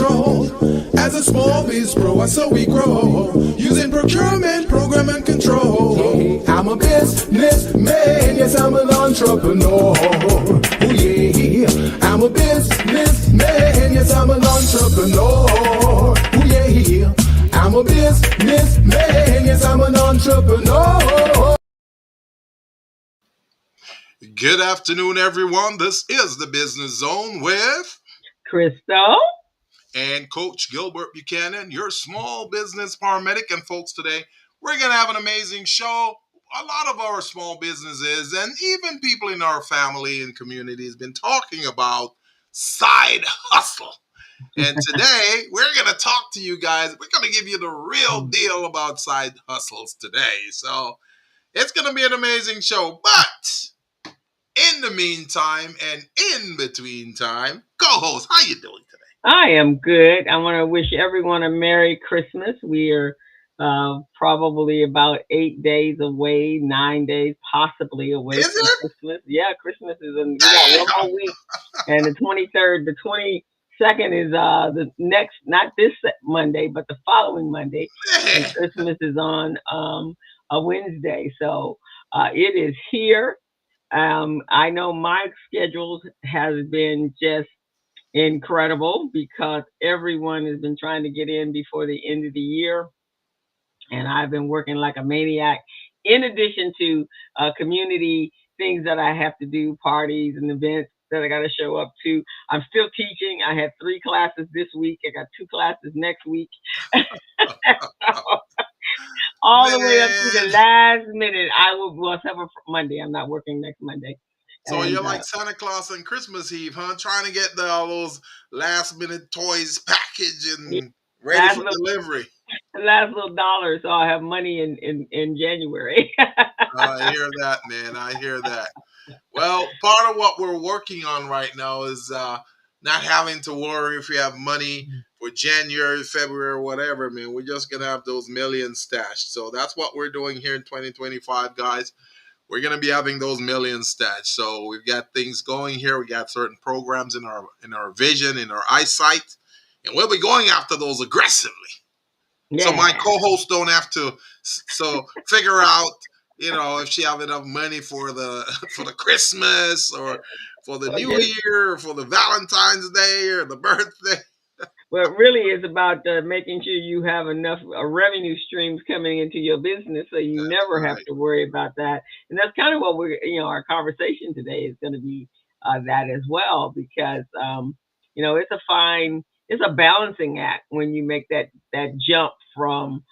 control. As a small biz pro, so we grow. Using procurement, program, and control. I'm a businessman, yes, I'm an entrepreneur. Oh yeah, I'm a businessman, yes, I'm an entrepreneur. Oh yeah, I'm a businessman, yes, I'm an entrepreneur. Good afternoon, everyone. This is the Business Zone with Crystal and Coach Gilbert Buchanan, your small business paramedic. And folks, today we're going to have an amazing show. A lot of our small businesses and even people in our family and community has been talking about side hustle. And today we're going to talk to you guys. We're going to give you the real deal about side hustles today. So it's going to be an amazing show. But in the meantime and in between time, co-host, how you doing today? I am good. I want to wish everyone a Merry Christmas. We are probably about 8 days away, 9 days possibly away Is from it? Christmas. Yeah, Christmas is we got one more week, and the 23rd, the 22nd is the next, not this Monday, but the following Monday, and Man. Christmas is on a Wednesday. So it is here. I know my schedule has been just incredible because everyone has been trying to get in before the end of the year. And I've been working like a maniac. In addition to community things that I have to do, parties and events that I got to show up to, I'm still teaching. I have 3 classes this week. I got 2 classes next week. All the way up to the Man. last minute. I will, well, except for Monday. I'm not working next Monday. So you're And like Santa Claus on Christmas Eve, huh? Trying to get all those last minute toys packaged yeah, and ready last for little delivery. last little dollar, so I'll have money in January. I hear that, man. I hear that. Well, part of what we're working on right now is not having to worry if we have money for January, February, whatever, man. We're just going to have those millions stashed. So that's what we're doing here in 2025, guys. We're going to be having those millions stashed. So we've got things going here. We got certain programs in our vision, in our eyesight, and we'll be going after those aggressively. So my Yeah. co-hosts don't have to figure out, if she have enough money for the for the Christmas or for the Well, New Year or for the Valentine's Day or the birthday. really, it's about making sure you have enough revenue streams coming into your business, so you That's never have right. to worry about that. And that's kind of what our conversation today is going to be that as well, because it's a balancing act when you make that jump from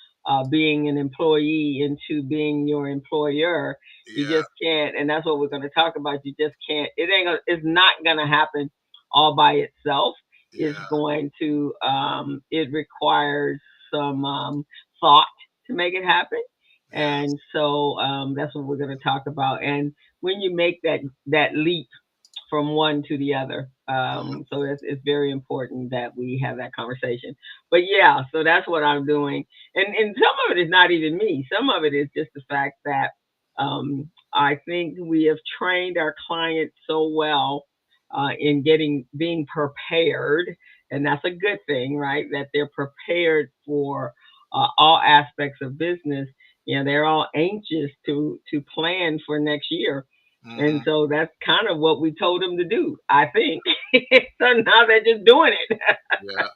being an employee into being your employer. You Yeah, just can't, and that's what we're going to talk about. You just can't. It's not going to happen all by itself. It's yeah, going to it requires some thought to make it happen, yes, and so that's what we're going to talk about. And when you make that leap from one to the other, yeah, so it's very important that we have that conversation. But yeah, so that's what I'm doing, and some of it is not even me. Some of it is just the fact that I think we have trained our clients so well in being prepared, and that's a good thing, right? That they're prepared for all aspects of business. They're all anxious to plan for next year, and hmm, so that's kind of what we told them to do, I think. So now they're just doing it. yeah,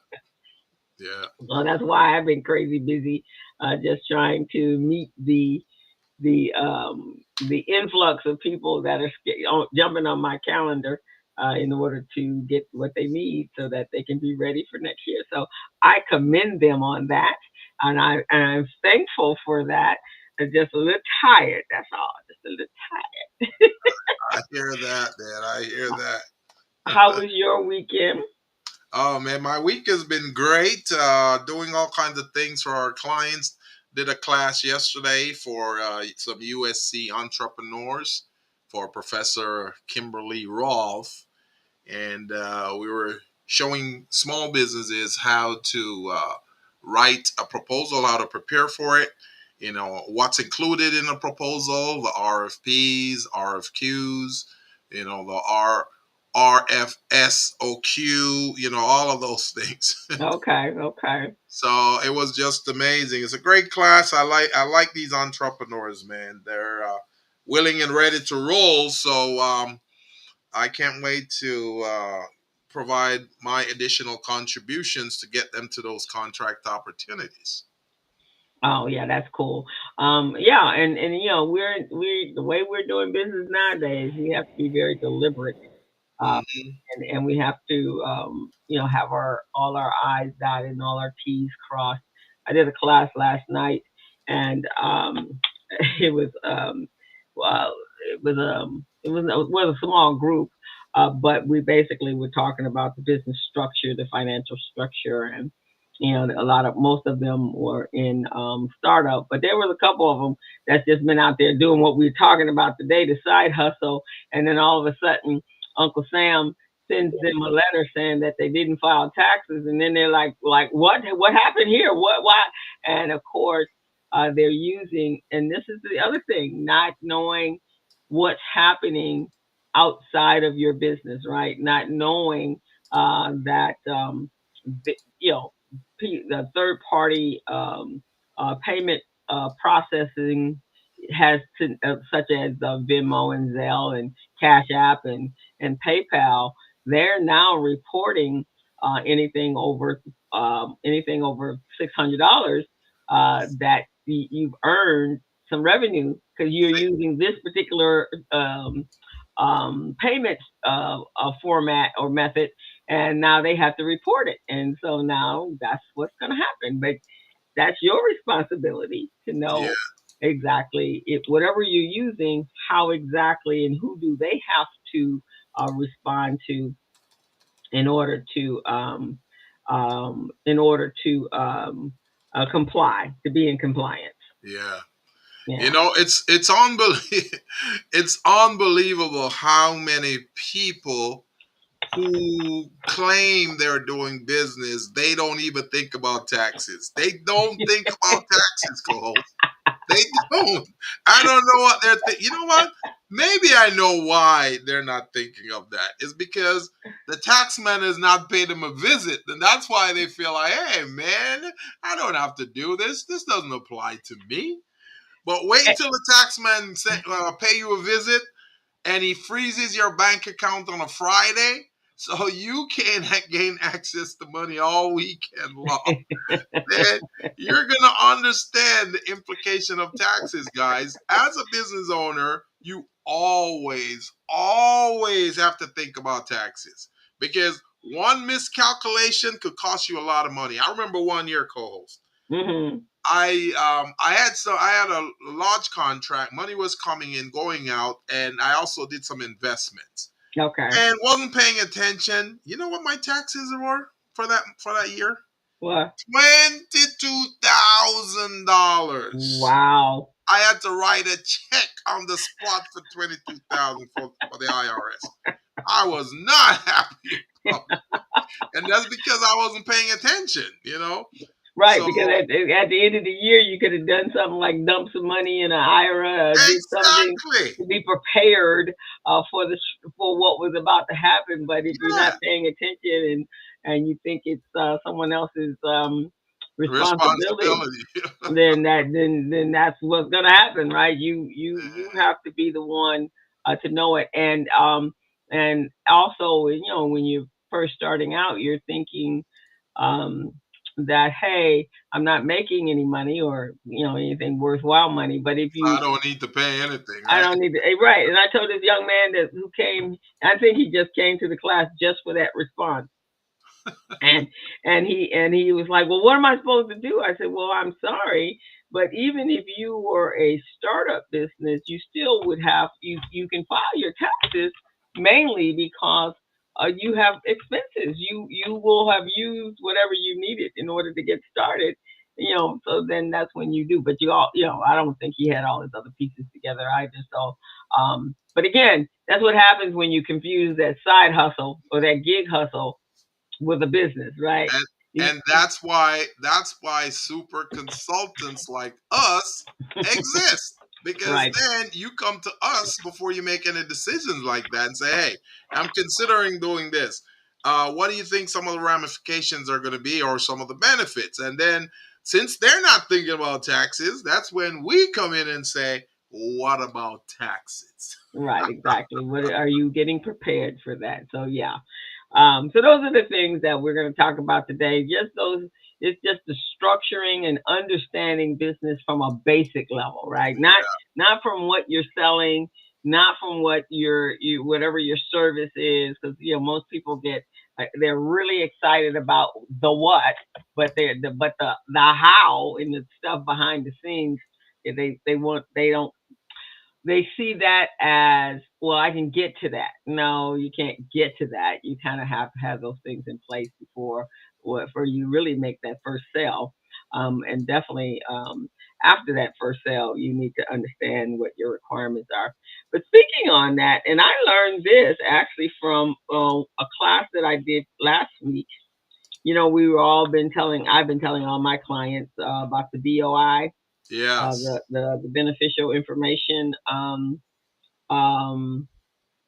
yeah, So that's why I've been crazy busy, just trying to meet the influx of people that are jumping on my calendar in order to get what they need so that they can be ready for next year. So I commend them on that, and I'm thankful for that. I'm just a little tired. That's all. Just a little tired. I hear that, man. I hear How that. was your weekend? Oh man, my week has been great. Doing all kinds of things for our clients. Did a class yesterday for some USC entrepreneurs for Professor Kimberly Rolfe, and we were showing small businesses how to write a proposal, how to prepare for it. What's included in a proposal, the RFPs, RFQs, the RFSOQ, all of those things. Okay. Okay. So it was just amazing. It's a great class. I like these entrepreneurs, man. They're willing and ready to roll. So I can't wait to provide my additional contributions to get them to those contract opportunities. Oh yeah, that's cool. Yeah, and we're the way we're doing business nowadays. We have to be very deliberate, uh, Hmm. and we have to have our all our I's dotted and all our T's crossed. I did a class last night, and it was well, it was a small group, but we basically were talking about the business structure, the financial structure, and a lot of most of them were in startup, but there was a couple of them that's just been out there doing what we were talking about today, the side hustle, and then all of a sudden, Uncle Sam sends them a letter saying that they didn't file taxes, and then they're like what happened here? What why? And of course, they're using, and this is the other thing, not knowing what's happening outside of your business, right? Not knowing that you know the third party payment processing has to, such as Venmo and Zelle and Cash App and PayPal. They're now reporting anything over $600 that you've earned some revenue because you're using this particular payment format or method, and now they have to report it. And so now that's what's going to happen. But that's your responsibility to Yeah, know exactly if whatever you're using, how exactly and who do they have to respond to in order to comply, to be in compliance. yeah. Yeah. It's unbelievable. It's unbelievable how many people who claim they're doing business, they don't even think about taxes. They don't think about taxes, co-host. They don't. I don't know what they're thinking. You know what? Maybe I know why they're not thinking of that. It's because the taxman has not paid them a visit. And that's why they feel like, hey, man, I don't have to do this. This doesn't apply to me. But wait Eh, till the taxman pay you a visit and he freezes your bank account on a Friday so you can't gain access to money all weekend long. Man, you're going to understand the implication of taxes, guys. As a business owner, you always, always have to think about taxes because one miscalculation could cost you a lot of money. I remember one year, co-host. mhm. I had a large contract. Money was coming in, going out, and I also did some investments Okay. and wasn't paying attention. You know what my taxes were for that year? Well, $22,000. wow. I had to write a check on the spot for 22,000 for the IRS. I was not happy about it. And that's because I wasn't paying attention. Right, So because at the end of the year, you could have done something like dump some money in an IRA, did something exactly. to be prepared for what was about to happen. But if you're Yeah. not paying attention and you think it's someone else's responsibility, Responsibility. then that's what's gonna happen, right? You have to be the one to know it, and also when you're first starting out, you're thinking um, that hey, I'm not making any money or anything worthwhile money, but if you I don't need to pay anything, I right? don't need to. Right. And I told this young man who came. I think he just came to the class just for that response and and he was like, "Well, what am I supposed to do?" I said, "Well, I'm sorry, but even if you were a startup business, you still would have you can file your taxes mainly because you have expenses. You will have used whatever you needed in order to get started." So then that's when you do. But I don't think he had all his other pieces together either. So, but again, that's what happens when you confuse that side hustle or that gig hustle with a business, right? And You- and that's why super consultants like us exist. because Right. then you come to us before you make any decisions like that and say, hey, I'm considering doing this. What do you think some of the ramifications are going to be, or some of the benefits? And then, since they're not thinking about taxes, that's when we come in and say, what about taxes? Right, exactly. What are you getting prepared for that? So yeah. So those are the things that we're going to talk about today. Just those, it's just the structuring and understanding business from a basic level, right? Not from what you're selling, not from what you whatever your service is, because most people get they're really excited about the what, but the how and the stuff behind the scenes. They don't they see that as, well, I can get to that. No, you can't get to that. You kind of have to have those things in place before you really make that first sale. And definitely after that first sale, you need to understand what your requirements are. But speaking on that, and I learned this actually from a class that I did last week. I've been telling all my clients about the BOI, Yes. the beneficial information. Um,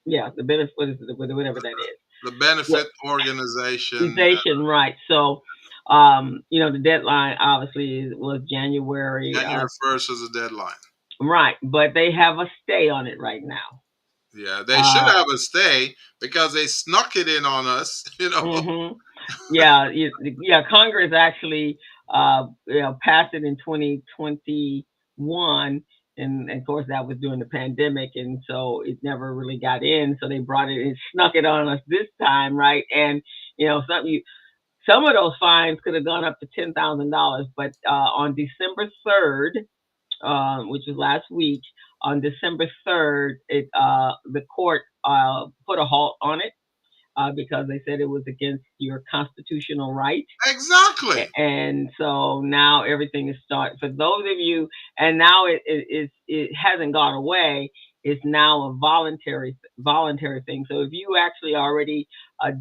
yeah, the benefit, what is it, whatever that is. The What benefit organization, organization, right? So, the deadline obviously was January, January 1st is the deadline. right? But they have a stay on it right now. Yeah, they should Uh, have a stay because they snuck it in on us, hmm Yeah, yeah. Congress actually, passed it in 2021, and of course that was during the pandemic, and so it never really got in. So they brought it and snuck it on us this time, right? And some of those fines could have gone up to $10,000, but on December 3rd, which was last week, on December 3rd, the court put a halt on it because they said it was against your constitutional right. Exactly. And so now everything is starting for those of you, and now it hasn't gone away. It's now a voluntary thing. So if you actually already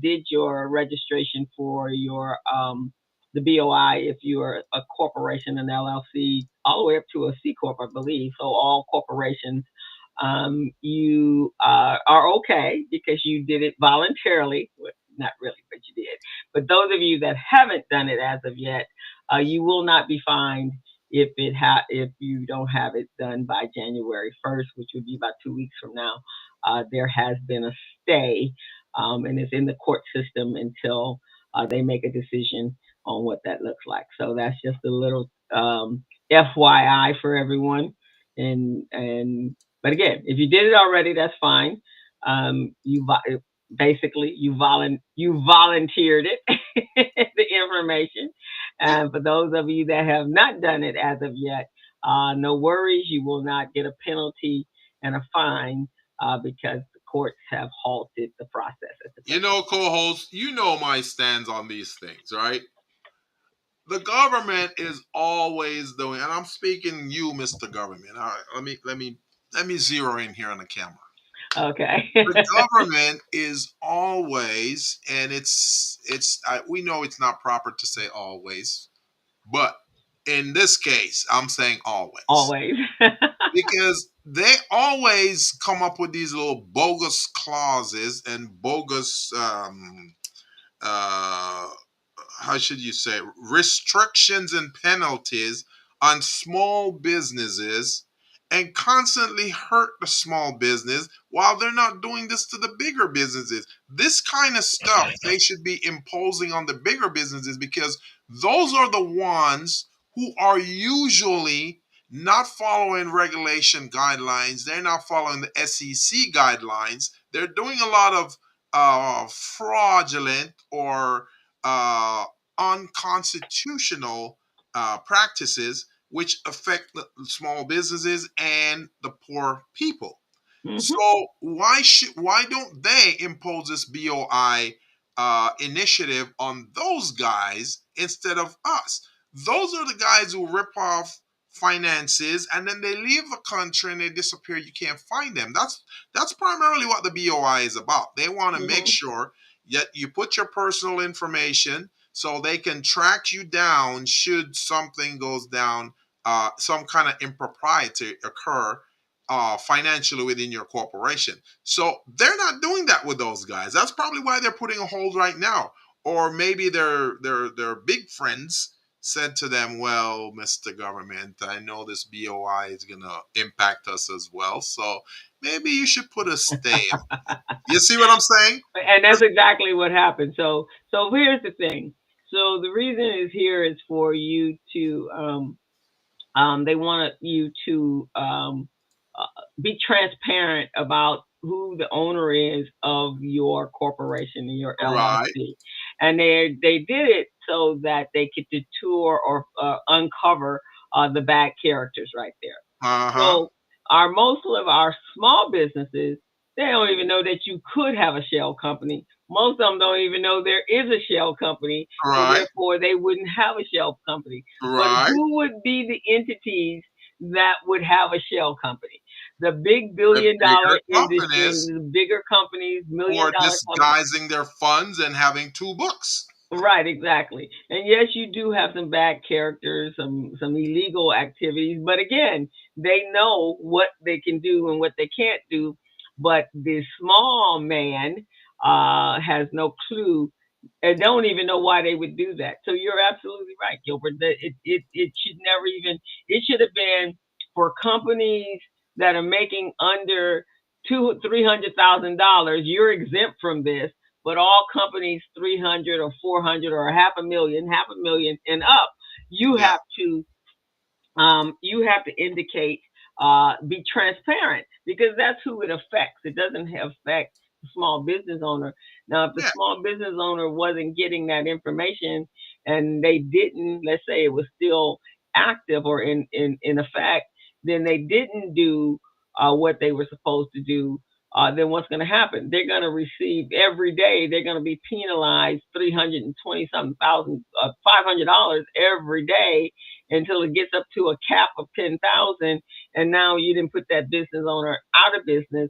did your registration for your the BOI, if you are a corporation, an LLC, all the way up to a C corp, I believe. So all corporations, you are okay because you did it voluntarily. Well, not really, but you did. But those of you that haven't done it as of yet, you will not be fined if you don't have it done by January 1st, which would be about 2 weeks from now. There has been a stay, and it's in the court system until they make a decision on what that looks like. So that's just a little FYI for everyone. And but again, if you did it already, that's fine. Basically you volunteered it, the information. And for those of you that have not done it as of yet, no worries, you will not get a penalty and a fine because the courts have halted the process at the present. Co-host, my stance on these things, right? The government is always doing, and I'm speaking you, Mr. Government. All right, let me zero in here on the camera. Okay. The government is always, and we know it's not proper to say always, but in this case, I'm saying always Always. because they always come up with these little bogus clauses and bogus uh, how should you say, restrictions and penalties on small businesses and constantly hurt the small business while they're not doing this to the bigger businesses. This kind of stuff they should be imposing on the bigger businesses because those are the ones who are usually not following regulation guidelines. They're not following the SEC guidelines. They're doing a lot of fraudulent or uh, unconstitutional practices which affect the small businesses and the poor people. Hmm. So why don't they impose this BOI initiative on those guys instead of us? Those are the guys who rip off finances and then they leave the country and they disappear. You can't find them. That's primarily what the BOI is about. They want to make Hmm. sure that you put your personal information so they can track you down should something goes down some kind of impropriety occur financially within your corporation. So they're not doing that with those guys. That's probably why they're putting a hold right now. Or maybe their big friends said to them, "Well, Mr. Government, I know this BOI is gonna impact us as well, so maybe you should put a stay on." You see what I'm saying? And that's exactly what happened. So here's the thing. So the reason is here is for you to they want you to be transparent about who the owner is of your corporation and your Right. LLC, and they did it so that they could detour or uncover the bad characters right there. Uh huh. So our most of our small businesses, they don't even know that you could have a shell company. Most of them don't even know there is a shell company, so Right. therefore they wouldn't have a shell company. But Right. who would be the entities that would have a shell company? The big The billion-dollar bigger industry, companies the bigger companies, who million are dollar companies. disguising their funds and having two books. Right, exactly. And yes, you do have some bad characters, some illegal activities, but again, they know what they can do and what they can't do. But the small man has no clue and don't even know why they would do that. So you're absolutely right, Gilbert. That it should never even it should have been for companies that are making under $200,000-300,000. You're exempt from this, but all companies 300 or 400 or half a million and up, you Yeah. have to you have to indicate, be transparent because that's who it affects. It doesn't affect the small business owner. Now, if the Yeah. small business owner wasn't getting that information and they didn't, let's say it was still active or in effect, then they didn't do what they were supposed to do. Then what's going to happen? They're going to receive every day. They're going to be penalized 320 something thousand, $500 every day until it gets up to a cap of 10,000, and now you didn't put that business owner out of business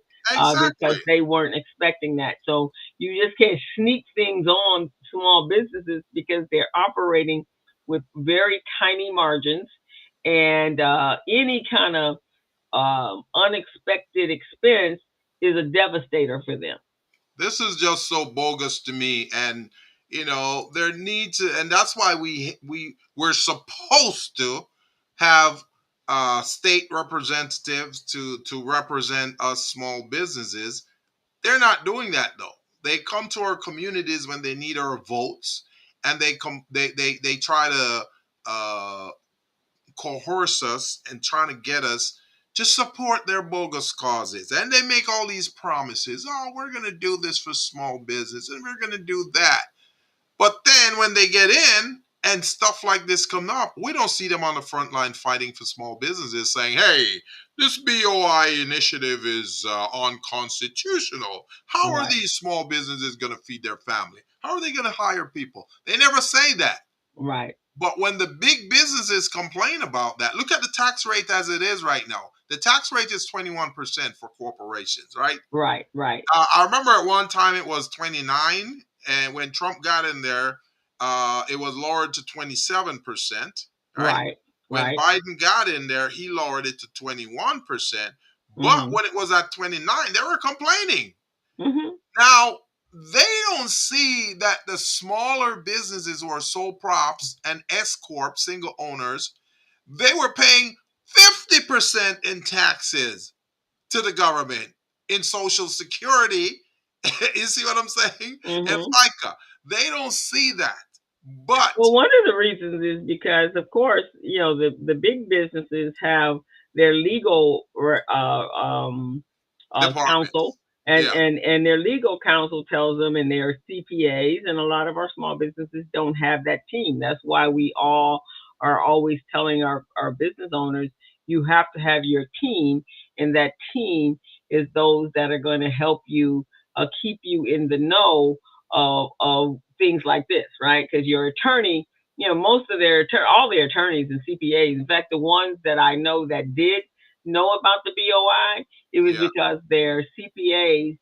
because Exactly. they weren't expecting that. So you just can't sneak things on small businesses because they're operating with very tiny margins, and any kind of unexpected expense is a devastator for them. This is just so bogus to me, and there needs to, and that's why we're supposed to have state representatives to represent us small businesses. They're not doing that though. They come to our communities when they need our votes, and they try to uh, coerce us and trying to get us to support their bogus causes. And they make all these promises. Oh, we're going to do this for small business and we're going to do that. But then when they get in and stuff like this come up, we don't see them on the front line fighting for small businesses saying, hey, this BOI initiative is unconstitutional. How are Right, these small businesses going to feed their family? How are they going to hire people? They never say that. right, But when the big businesses complain about that, look at the tax rate as it is right now. The tax rate is 21% for corporations, right? right, right, I remember at one time it was 29, and when Trump got in there, it was lowered to 27%, right? right, When right. Biden got in there, he lowered it to 21%. But Hmm. when it was at 29, they were complaining. Hmm. Now, they don't see that the smaller businesses who are sole props and S Corp, single owners, they were paying 50% in taxes to the government, in Social Security. You see what I'm saying? And Hmm. FICA. They don't see that. But Well, one of the reasons is because, of course, the big businesses have their legal counsel, departments. and, Yeah, and their legal counsel tells them, and their CPAs, and a lot of our small businesses don't have that team. That's why we all are always telling our business owners, you have to have your team, and that team is those that are going to help you keep you in the know of things like this, right? Because your attorney, most of all their attorneys and CPAs, in fact, the ones that I know that did know about the BOI, it was yeah, because their CPAs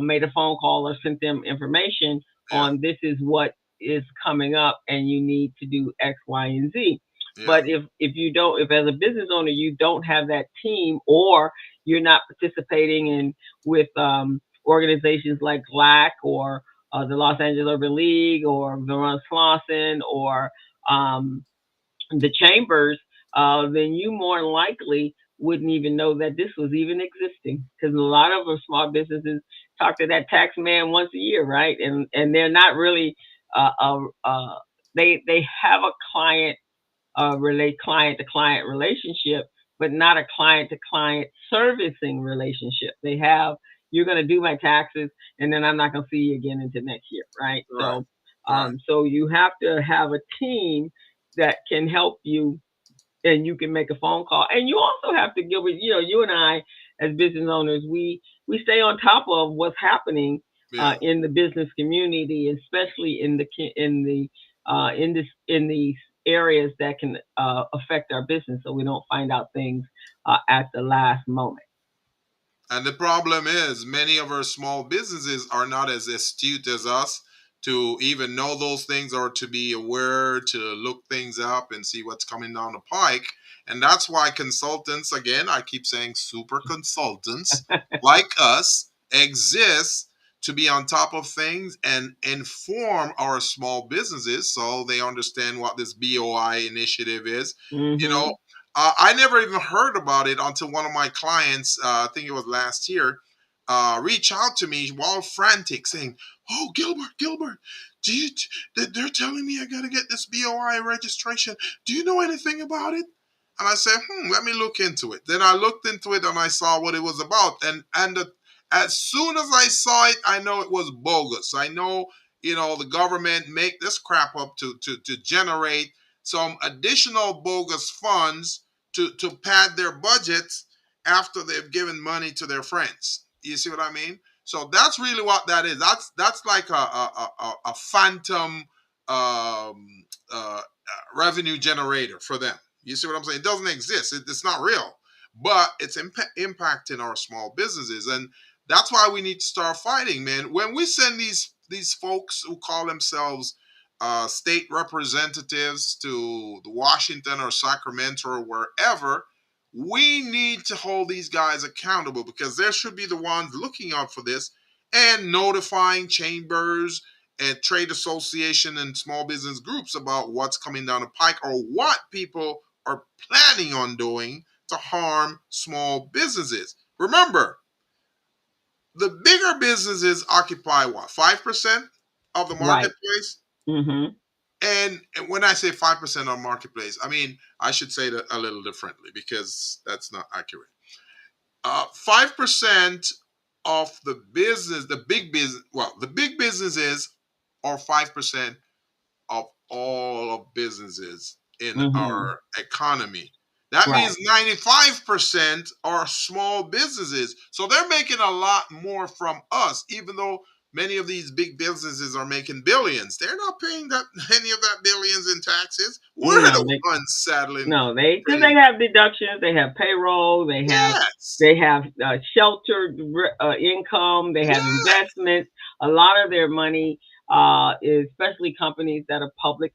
made a phone call or sent them information yeah. on this is what is coming up and you need to do X, Y, and Z. Yeah. But if you don't, if as a business owner you don't have that team, or you're not participating in with organizations like GLAC, or the Los Angeles Urban League, or Vernon Slauson, or um, the chambers, then you more likely wouldn't even know that this was even existing, because a lot of our small businesses talk to that tax man once a year, right? And they're not really they have a client to client relationship, but not a client to client servicing relationship. They have, you're going to do my taxes, and then I'm not going to see you again into next year, right? Right. So, Right. so you have to have a team that can help you, and you can make a phone call. And you also have to, Gilbert, you and I as business owners, we stay on top of what's happening Yeah. in the business community, especially in these areas that can affect our business, so we don't find out things at the last moment. And the problem is, many of our small businesses are not as astute as us to even know those things, or to be aware to look things up and see what's coming down the pike. And that's why consultants, again, I keep saying super consultants like us, exist to be on top of things and inform our small businesses so they understand what this BOI initiative is. You know, Mm-hmm. I never even heard about it until one of my clients, I think it was last year, reached out to me while frantic, saying, "Oh, Gilbert, do you? They're telling me I got to get this BOI registration. Do you know anything about it?" And I said, "Let me look into it." Then I looked into it and I saw what it was about. As soon as I saw it, I know it was bogus. I know, the government make this crap up to generate some additional bogus funds to pad their budgets after they've given money to their friends. You see what I mean? So that's really what that is. That's like a phantom revenue generator for them. You see what I'm saying? It doesn't exist. It's not real, but it's impacting our small businesses, and that's why we need to start fighting, man. When we send these folks who call themselves state representatives to the Washington or Sacramento or wherever, we need to hold these guys accountable, because they should be the ones looking out for this and notifying chambers and trade association and small business groups about what's coming down the pike, or what people are planning on doing to harm small businesses. Remember, the bigger businesses occupy what, 5% of the Right. marketplace? Mm-hmm. And when I say 5% of marketplace, I mean, I should say that a little differently, because that's not accurate. 5% of the big businesses are 5% of all of businesses in Mm-hmm. our economy. That Right. means 95% are small businesses. So they're making a lot more from us, even though many of these big businesses are making billions. They're not paying that any of that billions in taxes. We're No, the ones saddling no, because pretty. they have deductions, they have payroll, Yes. they have sheltered income, they have Yes. investments. A lot of their money, especially companies that are publicly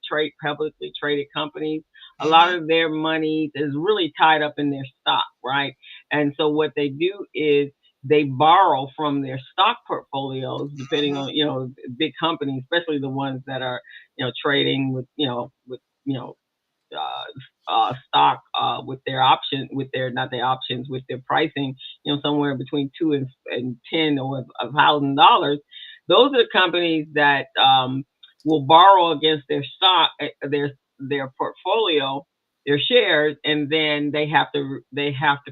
traded companies, a lot Hmm. of their money is really tied up in their stock, right? And so what they do is they borrow from their stock portfolios, depending Hmm. on big companies, especially the ones that are trading with stock with their option, with their not their options, with their pricing, somewhere between $2 and $10 or $1,000. Those are companies that will borrow against their stock, their portfolio, their shares, and then they have to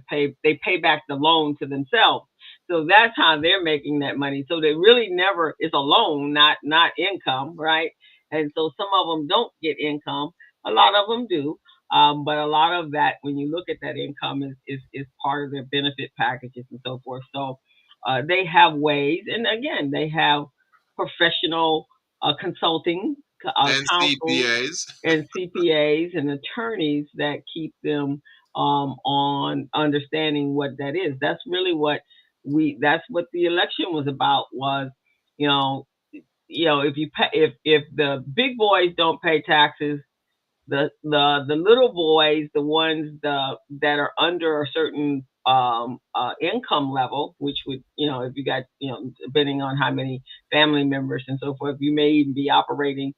pay back the loan to themselves. So that's how they're making that money. So they really never, it's a loan, not income, right? And so some of them don't get income, a lot of them do. But a lot of that, when you look at that income, is part of their benefit packages and so forth. So they have ways, and again, they have professional consulting And counsels CPAs. and CPAs and attorneys that keep them on understanding what that is. That's really what That's what the election was about. Was if you pay, if the big boys don't pay taxes, the little boys, the ones that are under a certain income level, which would, if you got, depending on how many family members and so forth, you may even be operating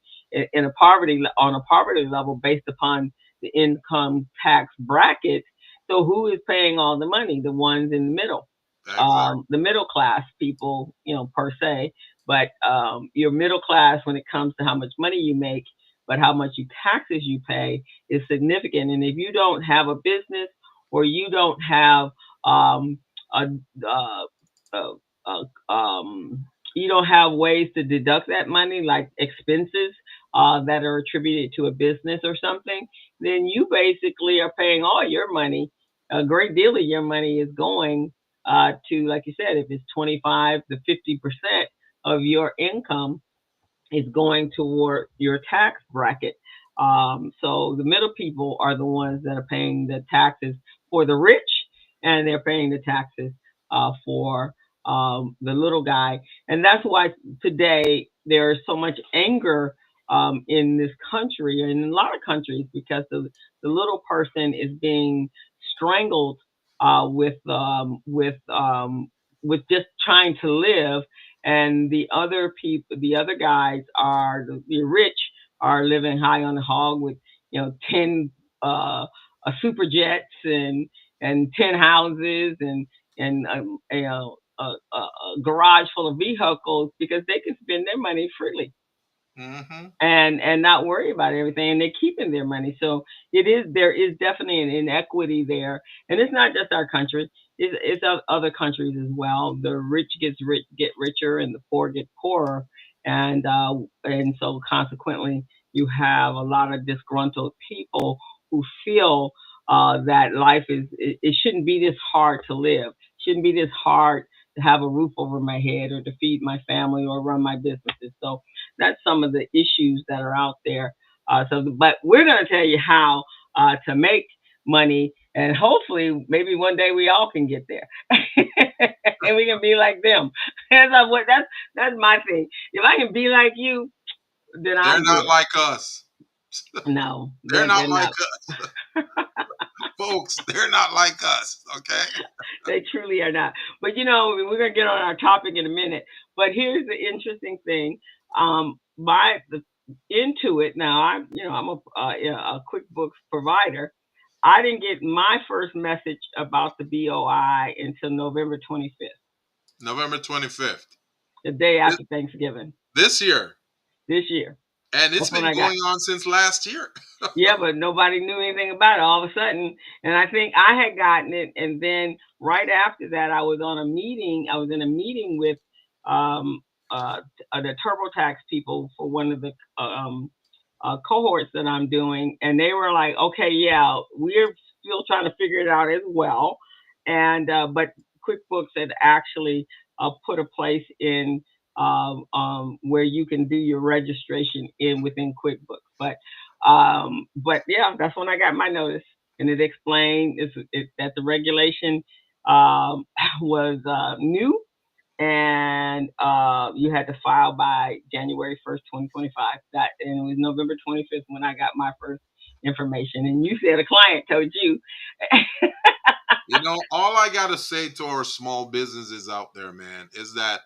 in a poverty on a poverty level based upon the income tax bracket. So who is paying all the money? The ones in the middle, Exactly. the middle class people, per se. But your middle class, when it comes to how much money you make, but how much taxes you pay is significant. And if you don't have a business or you don't have um, a, uh, uh, you don't have ways to deduct that money, like expenses that are attributed to a business or something, then you basically are paying all your money. A great deal of your money is going to, like you said, if it's 25 to 50% of your income is going toward your tax bracket. So the middle people are the ones that are paying the taxes for the rich, and they're paying the taxes for the little guy. And that's why today there is so much anger in this country and in a lot of countries because the little person is being strangled with just trying to live, and the other people, the other guys are the rich are living high on the hog with 10 super jets and 10 houses and a garage full of vehicles because they can spend their money freely Hmm. and not worry about everything, and they're keeping their money. So there is definitely an inequity there, and it's not just our country, it's other countries as well. The rich get richer and the poor get poorer, and so consequently you have a lot of disgruntled people who feel that life it shouldn't be this hard to live, shouldn't be this hard to have a roof over my head or to feed my family or run my businesses. So that's some of the issues that are out there. But we're going to tell you how to make money, and hopefully, maybe one day we all can get there, and we can be like them. That's my thing. If I can be like you, then They're I'm not good. like us. No, They're not they're like not. us, folks. They're not like us. Okay. They truly are not. But we're gonna get on our topic in a minute. But here's the interesting thing. My the Intuit now. I'm a QuickBooks provider. I didn't get my first message about the BOI until November 25th, November 25th. the day This, after Thanksgiving this year, this year. and it's That's when been I got. going on since last year. Yeah, but nobody knew anything about it all of a sudden. And I think I had gotten it. And then right after that, I was on a meeting. I was in a meeting with um, the TurboTax people for one of the cohorts that I'm doing. And they were like, okay, yeah, we're still trying to figure it out as well. But QuickBooks had actually put a place in where you can do your registration in within QuickBooks. But yeah, that's when I got my notice, and it explained that the regulation um, was new, and you had to file by January 1st, 2025. And it was November 25th when I got my first information. And you said a client told you. All I got to say to our small businesses out there, man, is that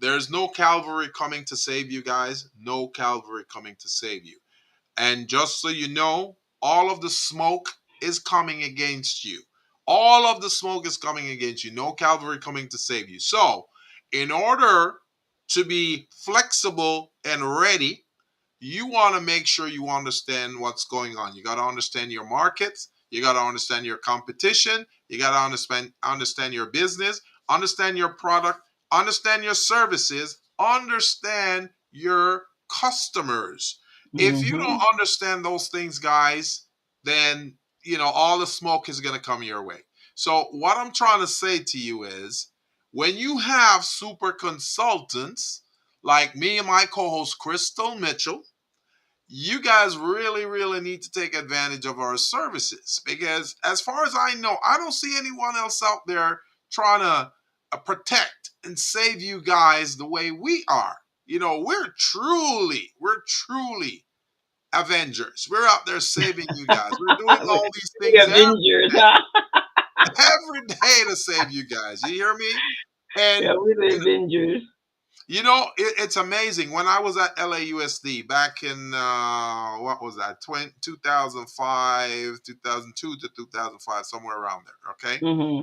there's no Calvary coming to save you guys. No Calvary coming to save you. And just so you know, all of the smoke is coming against you. All of the smoke is coming against you. No Calvary coming to save you. So, in order to be flexible and ready, you want to make sure you understand what's going on. You got to understand your markets. You got to understand your competition. You got to understand your business, understand your product, understand your services, understand your customers. If you don't Hmm. understand those things, guys, then all the smoke is going to come your way. So what I'm trying to say to you is when you have super consultants like me and my co-host Crystal Mitchell, you guys really, really need to take advantage of our services because, as far as I know, I don't see anyone else out there trying to protect and save you guys the way we are. We're truly Avengers. We're out there saving you guys. We're doing all these The things Avengers, huh? every day to save you guys. You hear me? Yeah, And we're the Avengers. it's amazing. When I was at LAUSD back in what was that? 2005, 2002 to 2005, somewhere around there. Okay. Hmm.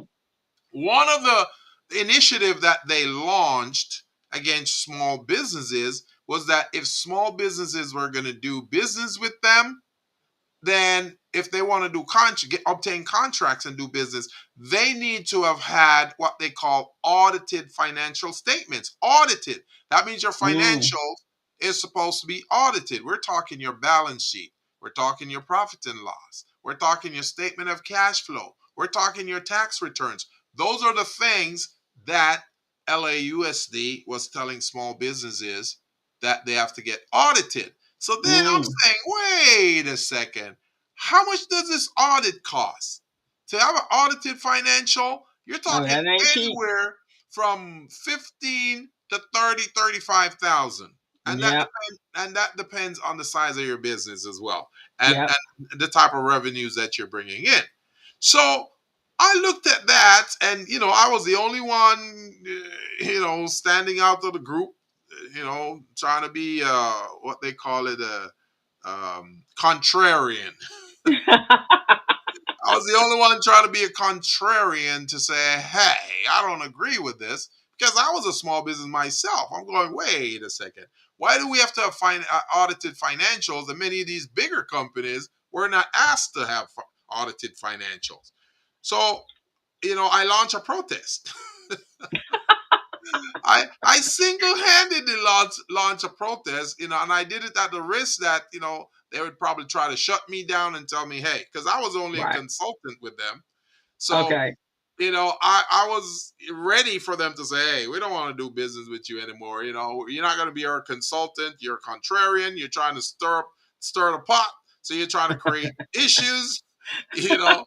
One of the initiative that they launched against small businesses was that if small businesses were going to do business with them, then if they want to do obtain contracts and do business, they need to have had what they call audited financial statements. Audited. That means your Mm. financial is supposed to be audited. We're talking your balance sheet. We're talking your profit and loss. We're talking your statement of cash flow. We're talking your tax returns. Those are the things that LAUSD was telling small businesses that they have to get audited. So then I'm Mm. saying, wait a second. How much does this audit cost? To have an audited financial, you're Oh, talking that ain't cheap. anywhere from 15 to 30, 35,000. And that Yep. depends on the size of your business as well. Yep. And the type of revenues that you're bringing in. So I looked at that and I was the only one standing out of the group, trying to be what they call it a contrarian. I was the only one trying to be a contrarian to say, hey, I don't agree with this because I was a small business myself. I'm going, wait a second. Why do we have to have audited financials? And many of these bigger companies were not asked to have audited financials. So, I launched a protest. I single-handedly launch a protest, and I did it at the risk that, they would probably try to shut me down and tell me, hey, because I was only a Right. consultant with them. So, Okay. I was ready for them to say, hey, we don't want to do business with you anymore. You're not going to be our consultant. You're a contrarian. You're trying to stir the pot. So you're trying to create issues, you know.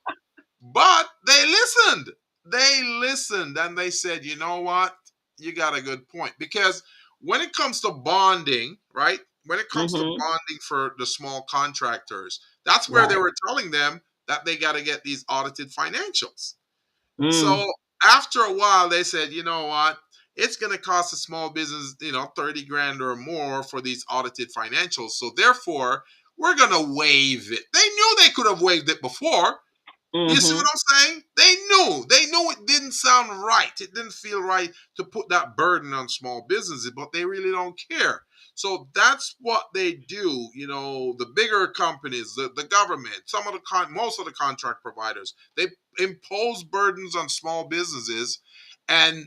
But they listened. They listened and they said, you know what? You got a good point. Because when it comes to bonding, right? When it comes to Hmm. bonding for the small contractors, that's where they Right. were telling them that they got to get these audited financials. Mm. So after a while, they said, you know what? It's going to cost a small business, 30 grand or more for these audited financials. So therefore, we're going to waive it. They knew they could have waived it before. You see what Hmm. I'm saying? They knew. They knew it didn't sound right. It didn't feel right to put that burden on small businesses, but they really don't care. So that's what they do. The bigger companies, the government, most of the contract providers, they impose burdens on small businesses, and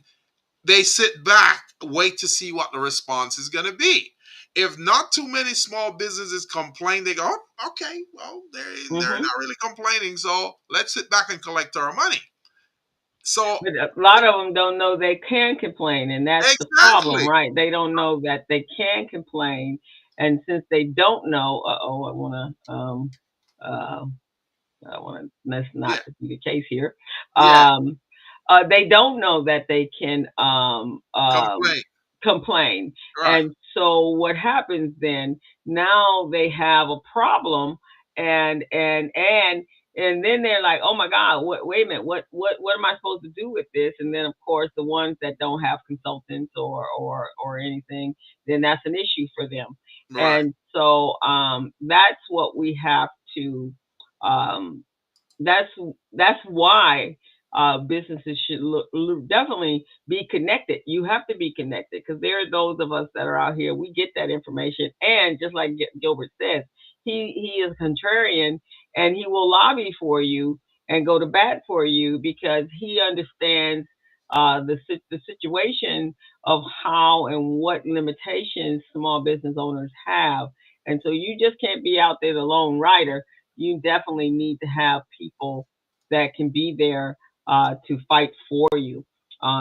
they sit back, wait to see what the response is going to be. If not too many small businesses complain, they go, oh, okay, well, they're Hmm. not really complaining, so let's sit back and collect our money. So, But a lot of them don't know they can complain, and that's the problem, exactly. right? They don't know that they can complain, and since they don't know, uh, I want to. That's Yeah, not to be the case here. yeah, Um, they don't know that they can complain. complain, Right, and so what happens then? Now they have a problem, and then they're like, oh my God, wait a minute, what am I supposed to do with this? And then of course the ones that don't have consultants or anything, then that's an issue for them. right, And so that's what we have to um, that's that's why businesses should definitely be connected. You have to be connected because there are those of us that are out here. We get that information, and just like Gilbert says, he is contrarian, and he will lobby for you and go to bat for you because he understands the situation of how and what limitations small business owners have, and so you just can't be out there the lone rider. You definitely need to have people that can be there to fight for you.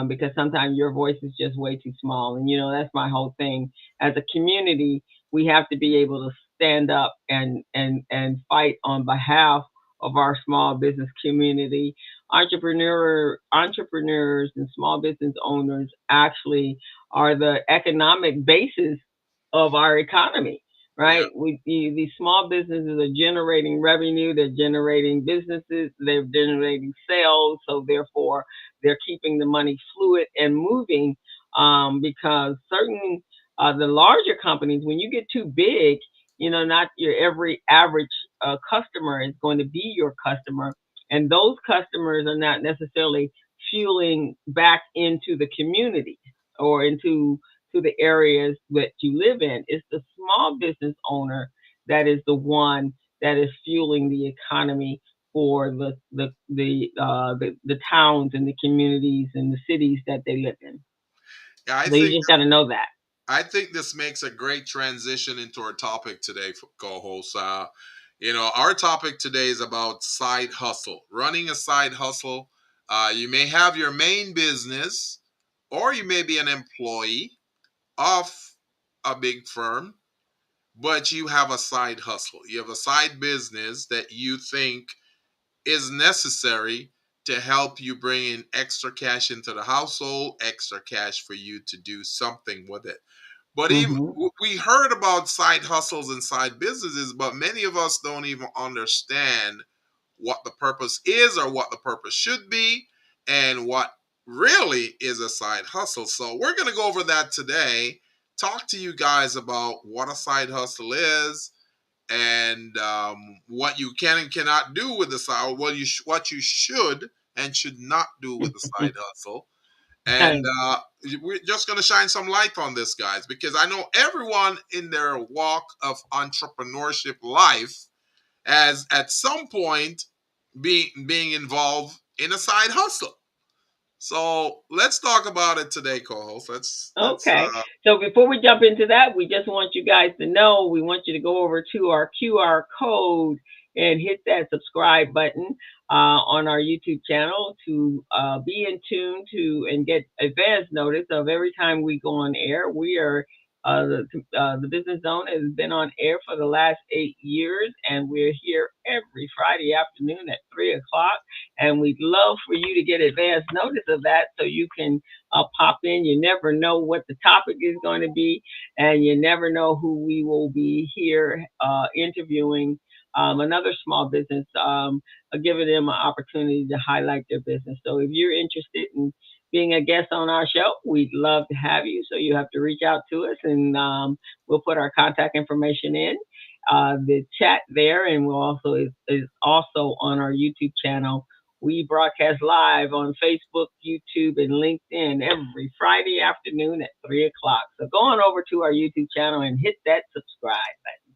Because sometimes your voice is just way too small. And, that's my whole thing. As a community, we have to be able to stand up and fight on behalf of our small business community. Entrepreneurs and small business owners actually are the economic basis of our economy. right? These small businesses are generating revenue, they're generating businesses, they're generating sales, so therefore they're keeping the money fluid and moving. Because certain the larger companies, when you get too big, not your every average customer is going to be your customer, and those customers are not necessarily fueling back into the community or into to the areas that you live in. It's the small business owner that is the one that is fueling the economy for the towns and the communities and the cities that they live in. Yeah, So you just got to know that. I think this makes a great transition into our topic today, co-host. Our topic today is about side hustle, running a side hustle. You may have your main business, or you may be an employee of a big firm, but you have a side hustle. You have a side business that you think is necessary to help you bring in extra cash into the household, extra cash for you to do something with it. But even Hmm. we heard about side hustles and side businesses, but many of us don't even understand what the purpose is or what the purpose should be and what really is a side hustle. So we're going to go over that today, talk to you guys about what a side hustle is and what you can and cannot do with the side, what you should and should not do with the side hustle. And we're just going to shine some light on this, guys, because I know everyone in their walk of entrepreneurship life has at some point being involved in a side hustle. So let's talk about it today, co-host. Let's Okay. So before we jump into that, we just want you guys to know we want you to go over to our QR code and hit that subscribe button on our YouTube channel to be in tune to and get advance notice of every time we go on air. We are the Business Zone has been on air for the last 8 years, and we're here every Friday afternoon at 3 o'clock. And we'd love for you to get advance notice of that so you can pop in. You never know what the topic is going to be, and you never know who we will be here interviewing. Another small business, giving them an opportunity to highlight their business. So if you're interested in being a guest on our show, we'd love to have you. So you have to reach out to us, and we'll put our contact information in the chat there, and we'll also is also on our YouTube channel. We broadcast live on Facebook, YouTube, and LinkedIn every Friday afternoon at 3 o'clock. So go on over to our YouTube channel and hit that subscribe button.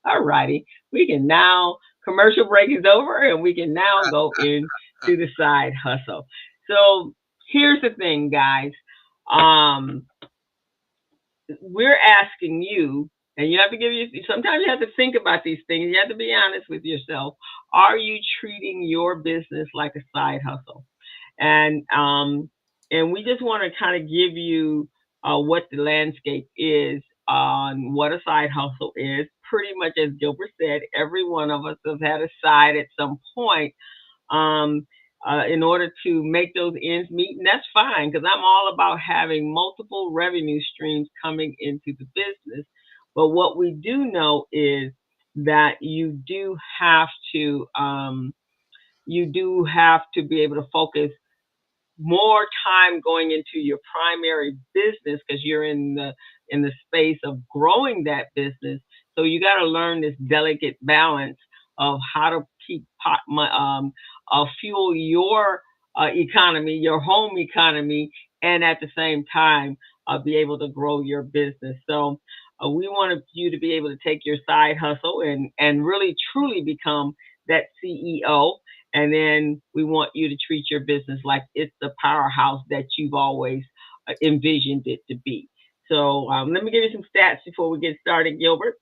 All righty. We can now, commercial break is over, and we can now go into the side hustle. So here's the thing, guys. We're asking you, and you have to sometimes you have to think about these things. You have to be honest with yourself. Are you treating your business like a side hustle? And we just want to kind of give you what the landscape is on what a side hustle is. Pretty much as Gilbert said, every one of us has had a side at some point um, in order to make those ends meet. And that's fine, because I'm all about having multiple revenue streams coming into the business. But what we do know is that you do have to be able to focus more time going into your primary business because you're in the space of growing that business. So you got to learn this delicate balance of how to keep fuel your economy, your home economy, and at the same time be able to grow your business. So we want you to be able to take your side hustle and really truly become that CEO. And then we want you to treat your business like it's the powerhouse that you've always envisioned it to be. So let me give you some stats before we get started, Gilbert.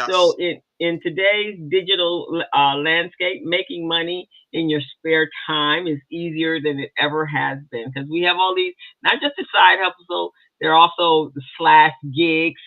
So Yes. in today's digital landscape, making money in your spare time is easier than it ever has been, because we have all these, not just the side hustle, there are also the slash gigs,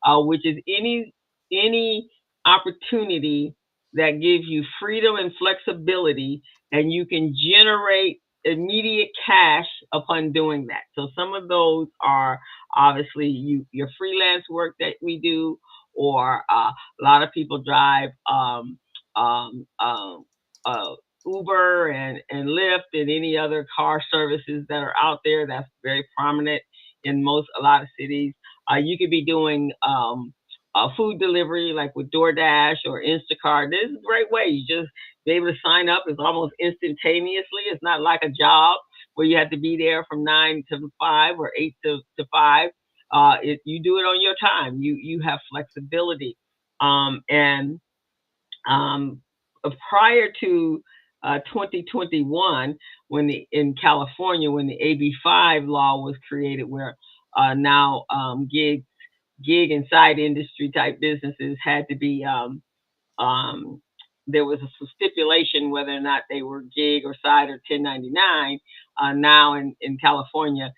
which is any opportunity that gives you freedom and flexibility, and you can generate immediate cash upon doing that. So some of those are obviously your freelance work that we do, or a lot of people drive um, um, uh, Uber and Lyft and any other car services that are out there. That's very prominent in a lot of cities. You could be doing food delivery like with DoorDash or Instacart. This is a great way. You just be able to sign up. It's almost instantaneously. It's not like a job where you have to be there from 9 to 5 or 8 to 5. You do it on your time. You have flexibility. And Prior to 2021, in California, when the AB5 law was created, where now gig and side industry type businesses had to be um, there was a stipulation whether or not they were gig or side or 1099. Now in California,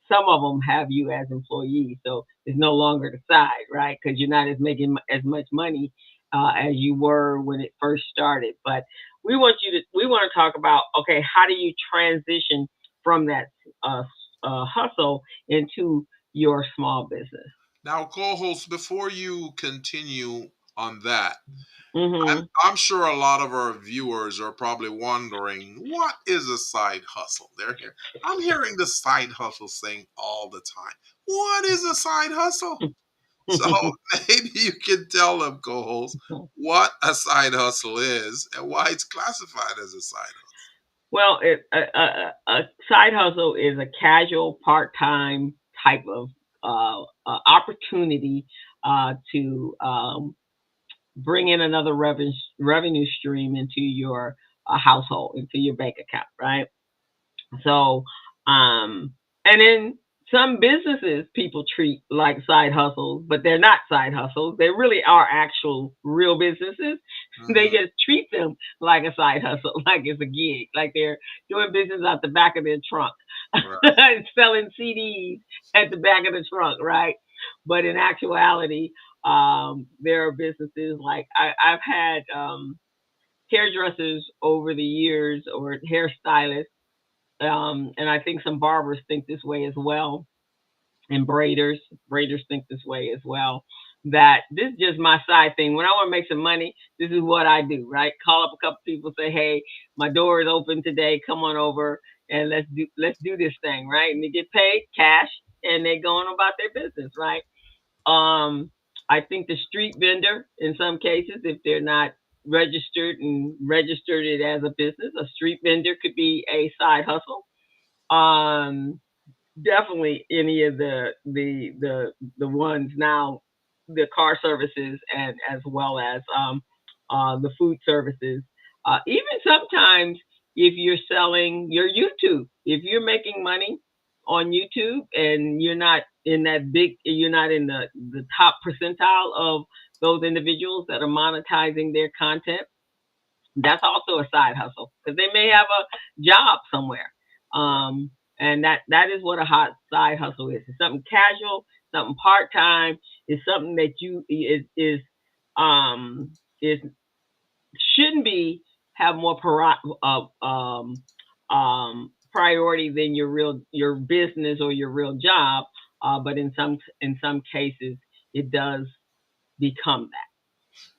some of them have you as employees, so it's no longer the side, right? Because you're not as making as much money as you were when it first started. But we want to talk about, okay, how do you transition from that uh, hustle into your small business? Now, co-host, before you continue on that, Hmm. I'm sure a lot of our viewers are probably wondering, what is a side hustle? They're here. I'm hearing the side hustle thing all the time. What is a side hustle? So maybe you can tell them, co-host, what a side hustle is and why it's classified as a side Well, a side hustle is a casual, part-time type of opportunity to bring in another revenue stream into your household, into your bank account, right? So, and then some businesses people treat like side hustles, but they're not side hustles. They really are actual real businesses. They hustle. just treat them like a side hustle, like it's a gig, like they're doing business out the back of their trunk, Right. selling CDs at the back of the trunk, right? But in actuality, there are businesses like I've had hairdressers over the years or hairstylists, and I think some barbers think this way as well, and braiders think this way as well. That this is just my side thing. When I want to make some money, this is what I do. Right? Call up a couple people, say, "Hey, my door is open today. Come on over and let's do this thing." Right? And they get paid cash, and they go on about their business. Right? Um, I think the street vendor, in some cases, if they're not registered it as a business, a street vendor could be a side hustle. Um, Definitely any of the ones now, the car services and as well as the food services. Even sometimes if you're selling your YouTube, if you're making money on YouTube and you're not in the top percentile of those individuals that are monetizing their content, that's also a side hustle because they may have a job somewhere. Right. And that is what a hot side hustle is. It's something casual, something part time. It's something that you is shouldn't be have more priority than your business or your real job. But in some cases, it does become that.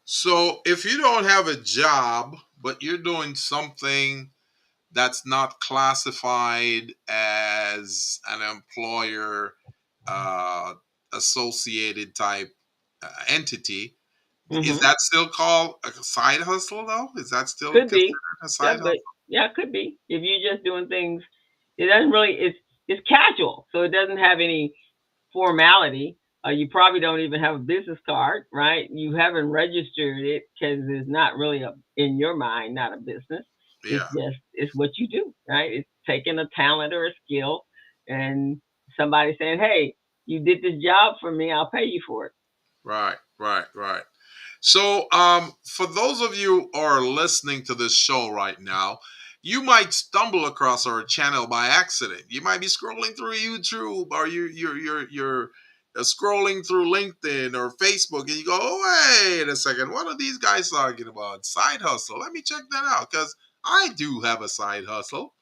So if you don't have a job, but you're doing something that's not classified as an employer uh, associated type entity, is Hmm. that still called a side hustle though? Is that still Could be. considered a Yeah, side but hustle? yeah, it could be. If you're just doing things, it doesn't really. It's casual, so it doesn't have any formality. You probably don't even have a business card, right? You haven't registered it because it's not really in your mind, not a business. Yeah, It's what you do, right? It's taking a talent or a skill, and somebody saying, "Hey, you did this job for me. I'll pay you for it." right, right, right. So, for those of you who are listening to this show right now, you might stumble across our channel by accident. You might be scrolling through YouTube, or you're scrolling through LinkedIn or Facebook, and you go, "Oh, wait a second, what are these guys talking about? Side hustle? Let me check that out because I do have a side hustle."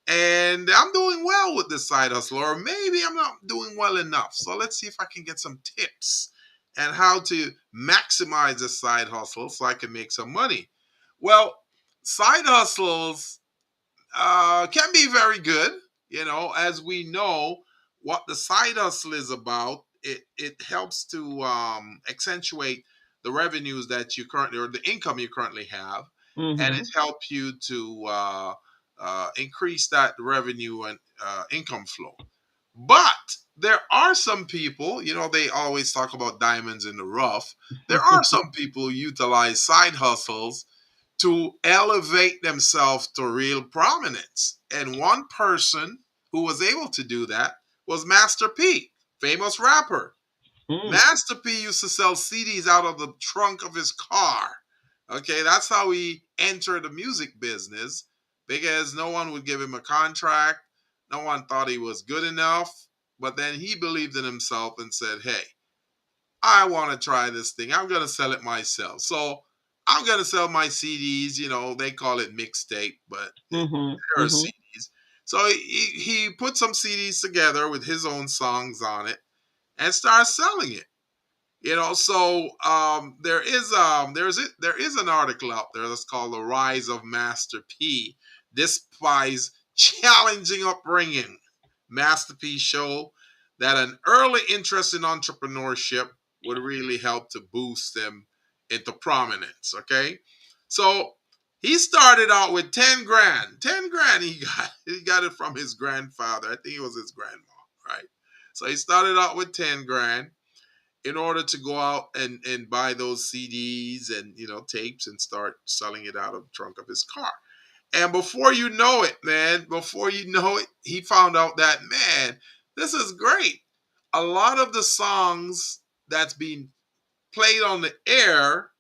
And I'm doing well with this side hustle, or maybe I'm not doing well enough. So let's see if I can get some tips and how to maximize a side hustle so I can make some money. Well, side hustles can be very good. As we know, what the side hustle is about, it helps to accentuate the revenues that you currently, or the income you currently have, and it Mm-hmm. helps you to increase that revenue and income flow. But there are some people, they always talk about diamonds in the rough. There are some people who utilize side hustles to elevate themselves to real prominence. And one person who was able to do that was Master P, famous rapper. Mm. Master P used to sell CDs out of the trunk of his car. Okay, that's how he entered the music business, because no one would give him a contract. No one thought he was good enough. But then he believed in himself and said, hey, I want to try this thing. I'm going to sell it myself. So I'm going to sell my CDs. They call it mixtape, but Mm-hmm. there are Mm-hmm. CDs. So he put some CDs together with his own songs on it and started selling it. So there is an article out there that's called "The Rise of Master P." Despite challenging upbringing, Master P showed that an early interest in entrepreneurship would really help to boost him into prominence. Okay, so he started out with 10 grand. 10 grand he got it from his grandfather. I think it was his grandma, right? So he started out with 10 grand in order to go out and buy those CDs and tapes and start selling it out of the trunk of his car. And before you know it, man, before you know it, he found out that, man, this is great. A lot of the songs that's being played on the air,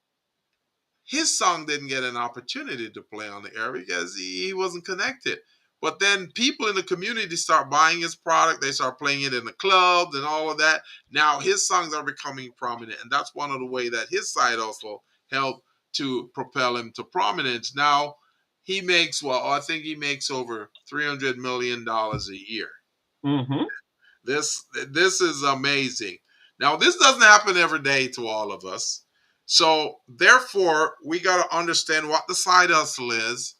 his song didn't get an opportunity to play on the air because he wasn't connected. But then people in the community start buying his product. They start playing it in the clubs and all of that. Now his songs are becoming prominent. And that's one of the ways that his side also helped to propel him to prominence. Now he makes, well, I think he makes over $300 million a year. Mm-hmm. This is amazing. Now, this doesn't happen every day to all of us. So, therefore, we got to understand what the side hustle is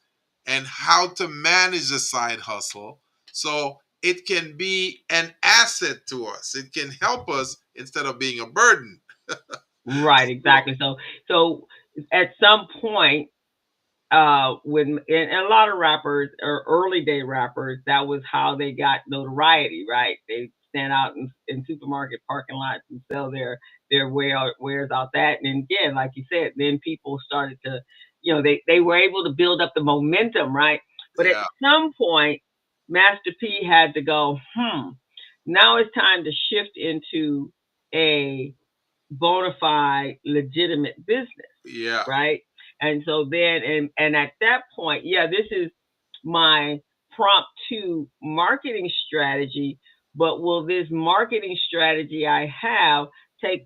and how to manage the side hustle so it can be an asset to us. It can help us instead of being a burden. Right, So, exactly. So at some point, when and a lot of rappers or early day rappers, that was how they got notoriety, right? They stand out in supermarket parking lots and sell their wares out that. And again, like you said, then people started to, they were able to build up the momentum, right? But at yeah, some point, Master P had to go, now it's time to shift into a bona fide legitimate business, yeah. right? And so then and at that point, yeah, this is my prompt to marketing strategy, but will this marketing strategy I have take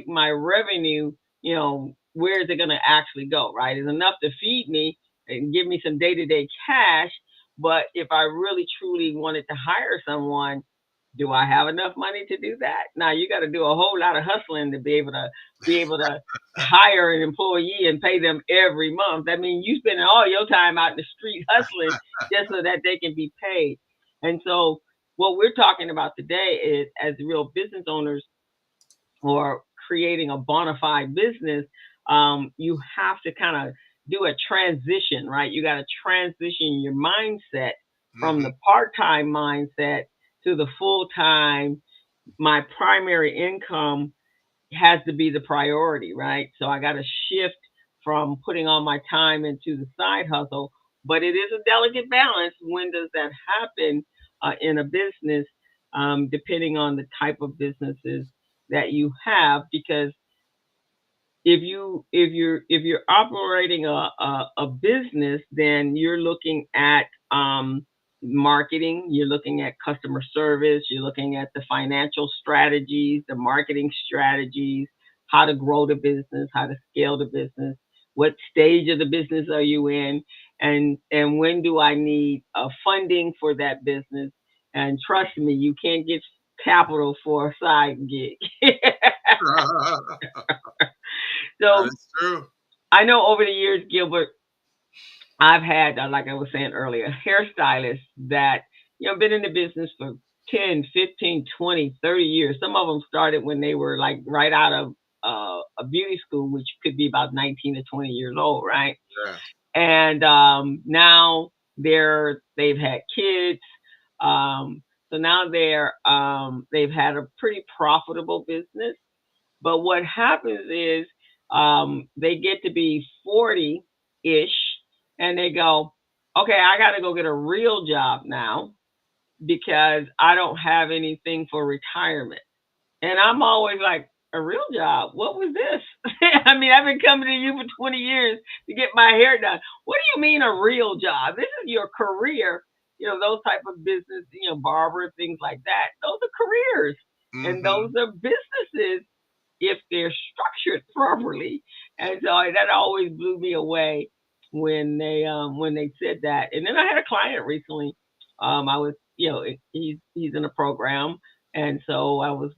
my revenue, where is it going to actually go, right? It's enough to feed me and give me some day-to-day cash, but if I really truly wanted to hire someone, do I have enough money to do that? Now you got to do a whole lot of hustling to be able to hire an employee and pay them every month. I mean, you spending all your time out in the street hustling just so that they can be paid. And so what we're talking about today is, as real business owners or creating a bona fide business, you have to kind of do a transition, right? You got to transition your mindset from Hmm. the part time mindset to the full time. My primary income has to be the priority, right? So I got to shift from putting all my time into the side hustle, but it is a delicate balance. When does that happen in a business, depending on the type of businesses that you have? Because if you're operating a business, then you're looking at marketing, you're looking at customer service, you're looking at the financial strategies, the marketing strategies, how to grow the business, how to scale the business, what stage of the business are you in, and when do I need funding for that business? And trust me, you can't get capital for a side gig. That So is true. I know over the years, Gilbert, I've had, like I was saying earlier, hairstylists that, been in the business for 10, 15, 20, 30 years. Some of them started when they were like right out of a beauty school, which could be about 19 to 20 years old, right? Yeah. And now they've had kids. So now they've had a pretty profitable business. But what happens is they get to be 40 ish and they go, okay, I got to go get a real job now because I don't have anything for retirement. And I'm always like, a real job? What was this? I mean, I've been coming to you for 20 years to get my hair done. What do you mean a real job? This is your career. Those type of business, barber, things like that. Those are careers. And those Hmm. are businesses if they're structured properly. And so that always blew me away when they said that. And then I had a client recently. I was, he's in a program, and so I was,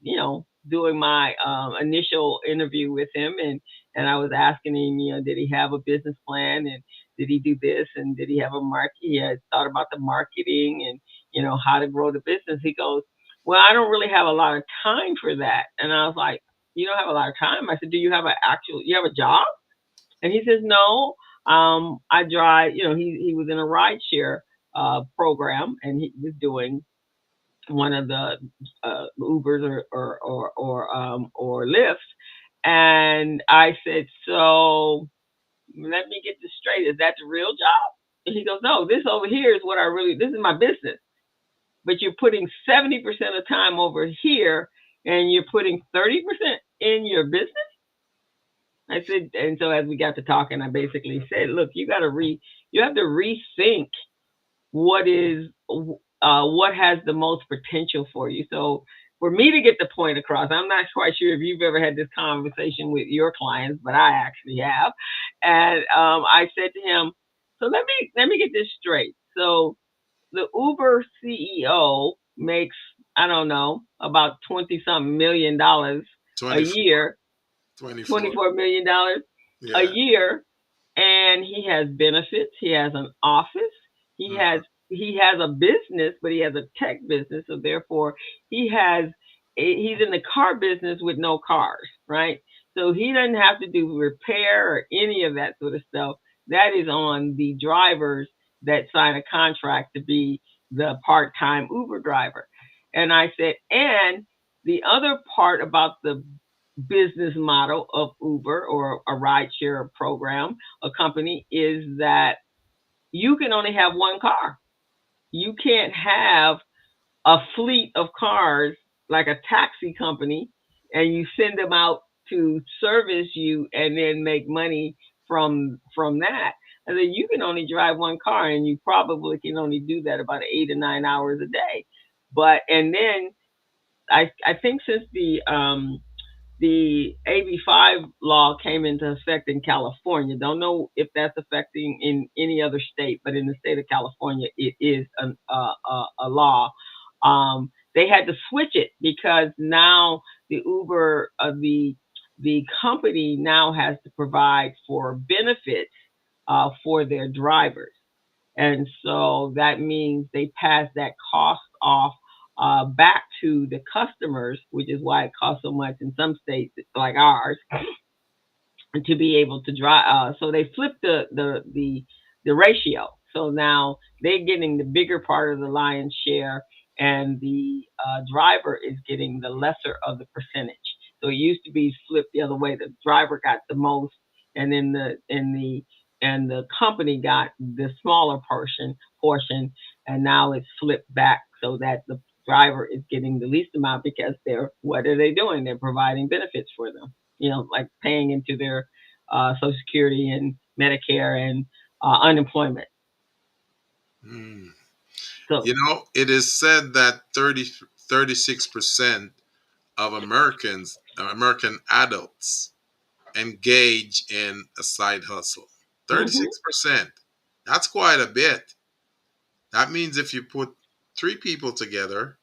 doing my initial interview with him, and I was asking him, did he have a business plan, and did he do this, and did he have a market? He had thought about the marketing and how to grow the business. He goes, well, I don't really have a lot of time for that, and I was like, you don't have a lot of time. I said, do you have you have a job? And he says, no. I drive. He was in a rideshare program, and he was doing one of the Ubers or Lyft. And I said, so let me get this straight. Is that the real job? And he goes, no. This over here is what I really. This is my business. But you're putting 70% of time over here, and you're putting 30% in your business. I said, and so as we got to talking, I basically said, look, you have to rethink what is what has the most potential for you. So for me to get the point across, I'm not quite sure if you've ever had this conversation with your clients, but I actually have. And I said to him, so let me get this straight. So the Uber CEO makes, I don't know, about 20 something $1 million a 24. year, 24. $24 million a Yeah. year, and he has benefits. He has an office. He has Hmm. he has a business, but he has a tech business, so therefore he has he's in the car business with no cars, right? So he doesn't have to do repair or any of that sort of stuff. That is on the drivers that sign a contract to be the part-time Uber driver. And I said, and the other part about the business model of Uber or a rideshare program, a company, is that you can only have one car. You can't have a fleet of cars like a taxi company and you send them out to service you and then make money from that. And then you can only drive one car and you probably can only do that about 8 or 9 hours a day. But and then I think since the AB5 law came into effect in California. Don't know if that's affecting in any other state, but in the state of California, it is a law. They had to switch it because now the Uber, the company now has to provide for benefits for their drivers. And so that means they pass that cost off back to the customers, which is why it costs so much in some states like ours to be able to drive. So they flipped the ratio. So now they're getting the bigger part of the lion's share, and the driver is getting the lesser of the percentage. So it used to be flipped the other way. The driver got the most, and then the company got the smaller portion, and now it's flipped back so that the driver is getting the least amount because they're what are they doing? They're providing benefits for them. Like paying into their Social Security and Medicare and unemployment. Mm. So, It is said that 36% of American adults engage in a side hustle. hmm 36%. That's quite a bit. That means if you put three people together,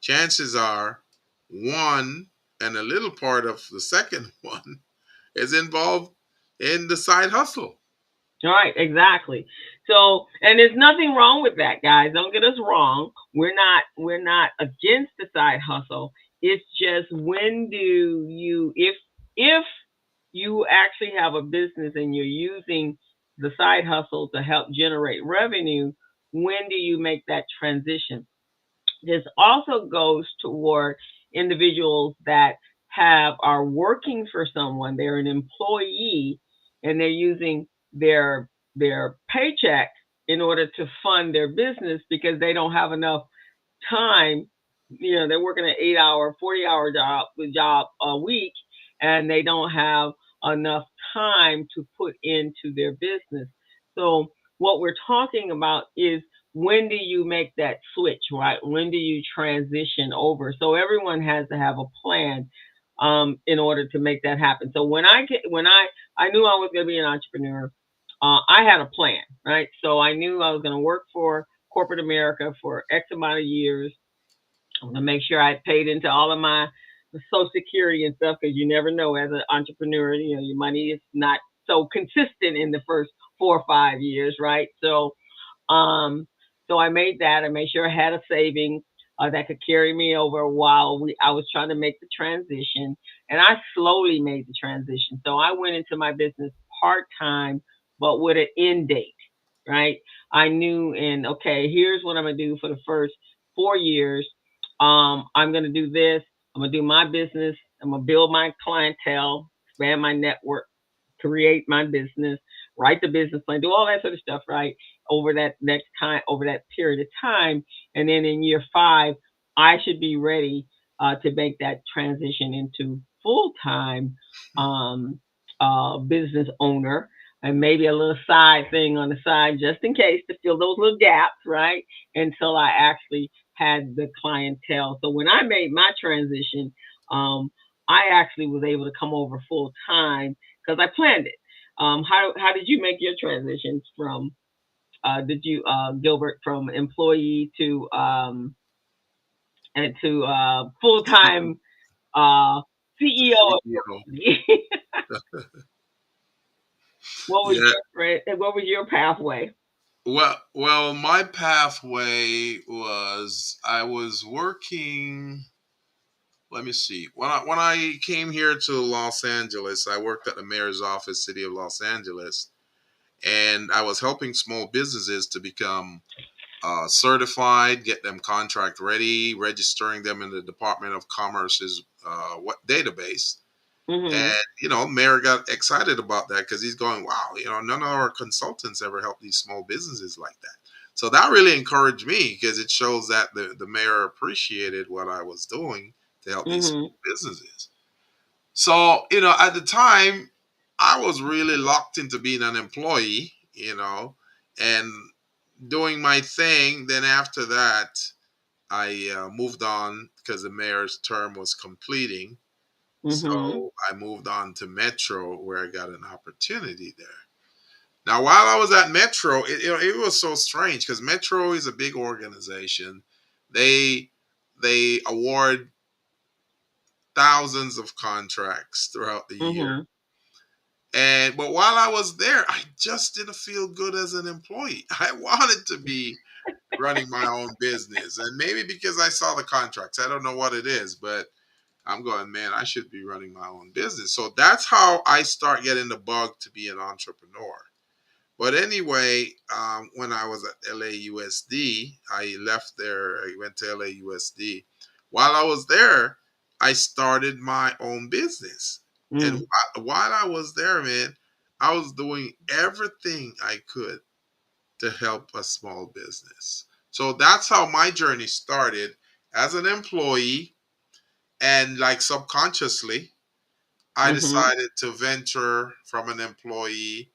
chances are one and a little part of the second one is involved in the side hustle. Right, exactly. So, and there's nothing wrong with that, guys. Don't get us wrong. We're not against the side hustle. It's just when do you if you actually have a business and you're using the side hustle to help generate revenue, when do you make that transition? This also goes toward individuals that have are working for someone. They're an employee and they're using their paycheck in order to fund their business because they don't have enough time. They're working an 8 hour, 40 hour job a week, and they don't have enough time to put into their business. So what we're talking about is when do you make that switch, right? When do you transition over? So everyone has to have a plan in order to make that happen. So when I knew I was going to be an entrepreneur, I had a plan, right? So I knew I was going to work for corporate America for X amount of years. I want to make sure I paid into all of my Social Security and stuff because you never know as an entrepreneur, your money is not so consistent in the first 4 or 5 years, right? Um, so I made that. I made sure I had a savings that could carry me over while I was trying to make the transition, and I slowly made the transition. So I went into my business part time, but with an end date, right? I knew, and okay, here's what I'm gonna do for the first 4 years. I'm gonna do this. I'm gonna do my business. I'm gonna build my clientele, expand my network, create my business, write the business plan, do all that sort of stuff, right? Over that period of time. And then in year 5, I should be ready to make that transition into full time business owner and maybe a little side thing on the side just in case to fill those little gaps, right? Until I actually had the clientele. So when I made my transition, um, I actually was able to come over full time because I planned it. How did you make your transitions from did you Gilbert from employee to and to full time uh, CEO of your CEO. company? Yeah. What was your pathway? Well, my pathway was I was working. Let me see. When I came here to Los Angeles, I worked at the mayor's office, city of Los Angeles, and I was helping small businesses to become certified, get them contract ready, registering them in the Department of Commerce's what database. Mhm. And Mayor got excited about that because he's going, wow, none of our consultants ever help these small businesses like that. So that really encouraged me because it shows that the mayor appreciated what I was doing to help these Mhm. small businesses. So, at the time, I was really locked into being an employee, and doing my thing. Then after that, I moved on because the mayor's term was completing. Mhm. So I moved on to Metro where I got an opportunity there. Now, while I was at Metro, it was so strange because Metro is a big organization. They they award thousands of contracts throughout the year. Mhm. But while I was there, I just didn't feel good as an employee. I wanted to be running my own business, and maybe because I saw the contracts, I don't know what it is, but I'm going, man, I should be running my own business. So that's how I start getting the bug to be an entrepreneur. But anyway, when I was at LAUSD, I left there. I went to LAUSD. While I was there, I started my own business. And Mhm. while I was there, man, I was doing everything I could to help a small business. So that's how my journey started as an employee. And like subconsciously, I Mhm. decided to venture from an employee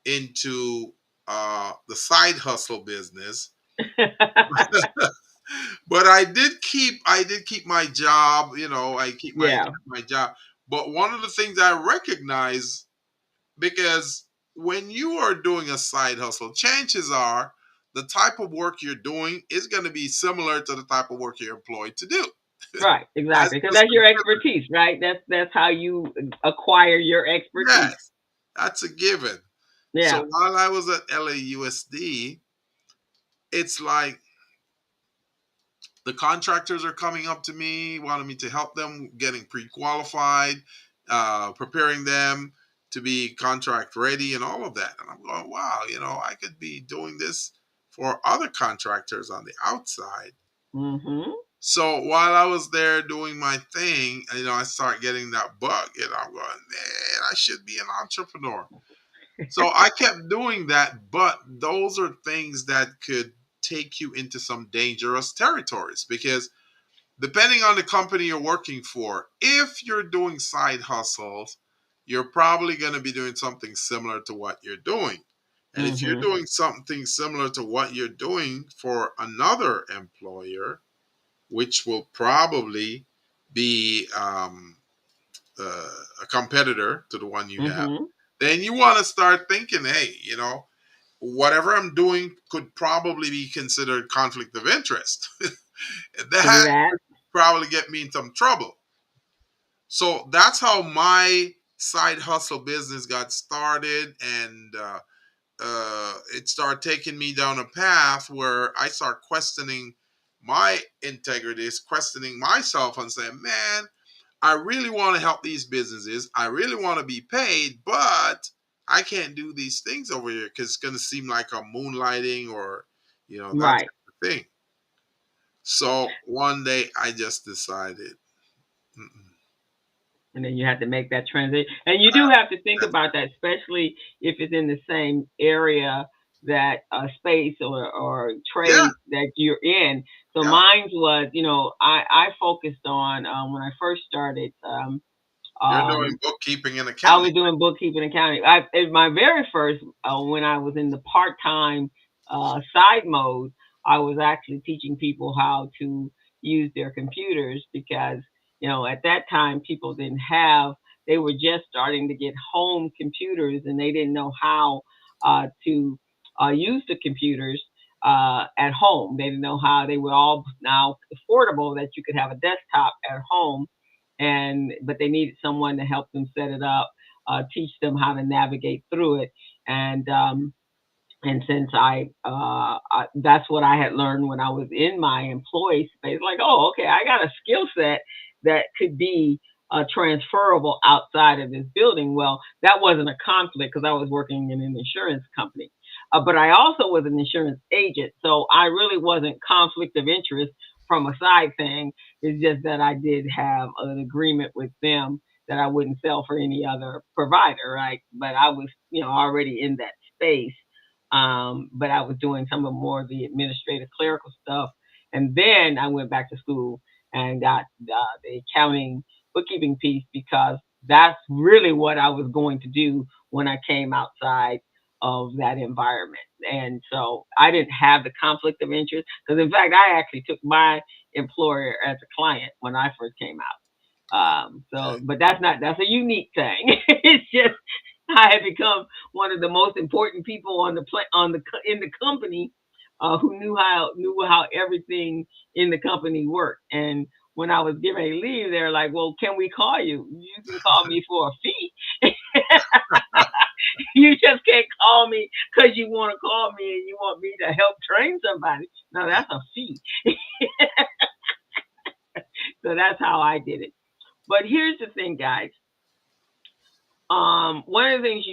into the side hustle business. But I did keep my job. I kept Yeah. my job. But one of the things I recognize, because when you are doing a side hustle, chances are the type of work you're doing is going to be similar to the type of work you're employed to do. Right, That's exactly. Because just that's a your given. expertise, right? That's how you acquire your expertise. Yes, that's a given. So Yeah. while I was at LAUSD, it's like the contractors are coming up to me, wanting me to help them getting pre-qualified, preparing them to be contract ready and all of that. And I'm going, wow, I could be doing this for other contractors on the outside. Mm-hmm. So while I was there doing my thing, I start getting that bug, and I'm going, man, I should be an entrepreneur. So I kept doing that, but those are things that could take you into some dangerous territories because depending on the company you're working for, if you're doing side hustles, you're probably going to be doing something similar to what you're doing. And if you're Mm-hmm. doing something similar to what you're doing for another employer, which will probably be a competitor to the one you have, Mm-hmm. then you want to start thinking, hey, whatever I'm doing could probably be considered conflict of interest. True That that. could probably get me in some trouble. So that's how my side hustle business got started, and it started taking me down a path where I start questioning my integrity, questioning myself, and saying, "Man, I really want to help these businesses. I really want to be paid, but I can't do these things over here because it's going to seem like I'm moonlighting or, that Right. type of thing." So one day I just decided, "Mm-mm, And then you have to make that transition. And you do have to think that's about that, especially if it's in the same area that space or it." Yeah, trade that you're in. So yeah. mine was, I focused on when I first started. You're doing Um, bookkeeping and I accounting. was doing bookkeeping and accounting. In my very first, when I was in the part time side mode, I was actually teaching people how to use their computers because, at that time people didn't have, they were just starting to get home computers and they didn't know how to use the computers at home. They didn't know how they were all now affordable that you could have a desktop at home but they needed someone to help them set it up, teach them how to navigate through it, and since that's what I had learned when I was in my employee space, like, oh, okay, I got a skill set that could be transferable outside of this building. Well, that wasn't a conflict because I was working in an insurance company. But I also was an insurance agent. So I really wasn't conflict of interest from a side thing. It's just that I did have an agreement with them that I wouldn't sell for any other provider, right? But I was, already in that space, but I was doing some of more of the administrative clerical stuff. And then I went back to school and got the accounting bookkeeping piece because that's really what I was going to do when I came outside of that environment. And so I didn't have the conflict of interest because, in fact, I actually took my employer as a client when I first came out. Okay. But that's a unique thing. It's just I had become one of the most important people on the in the company, who knew how everything in the company worked. And when I was getting ready to leave, they're like, "Well, can we call you? You can call me for a fee. You just can't call me because you want to call me and you want me to help train somebody. No, that's a fee." So that's how I did it. But here's the thing, guys. One of the things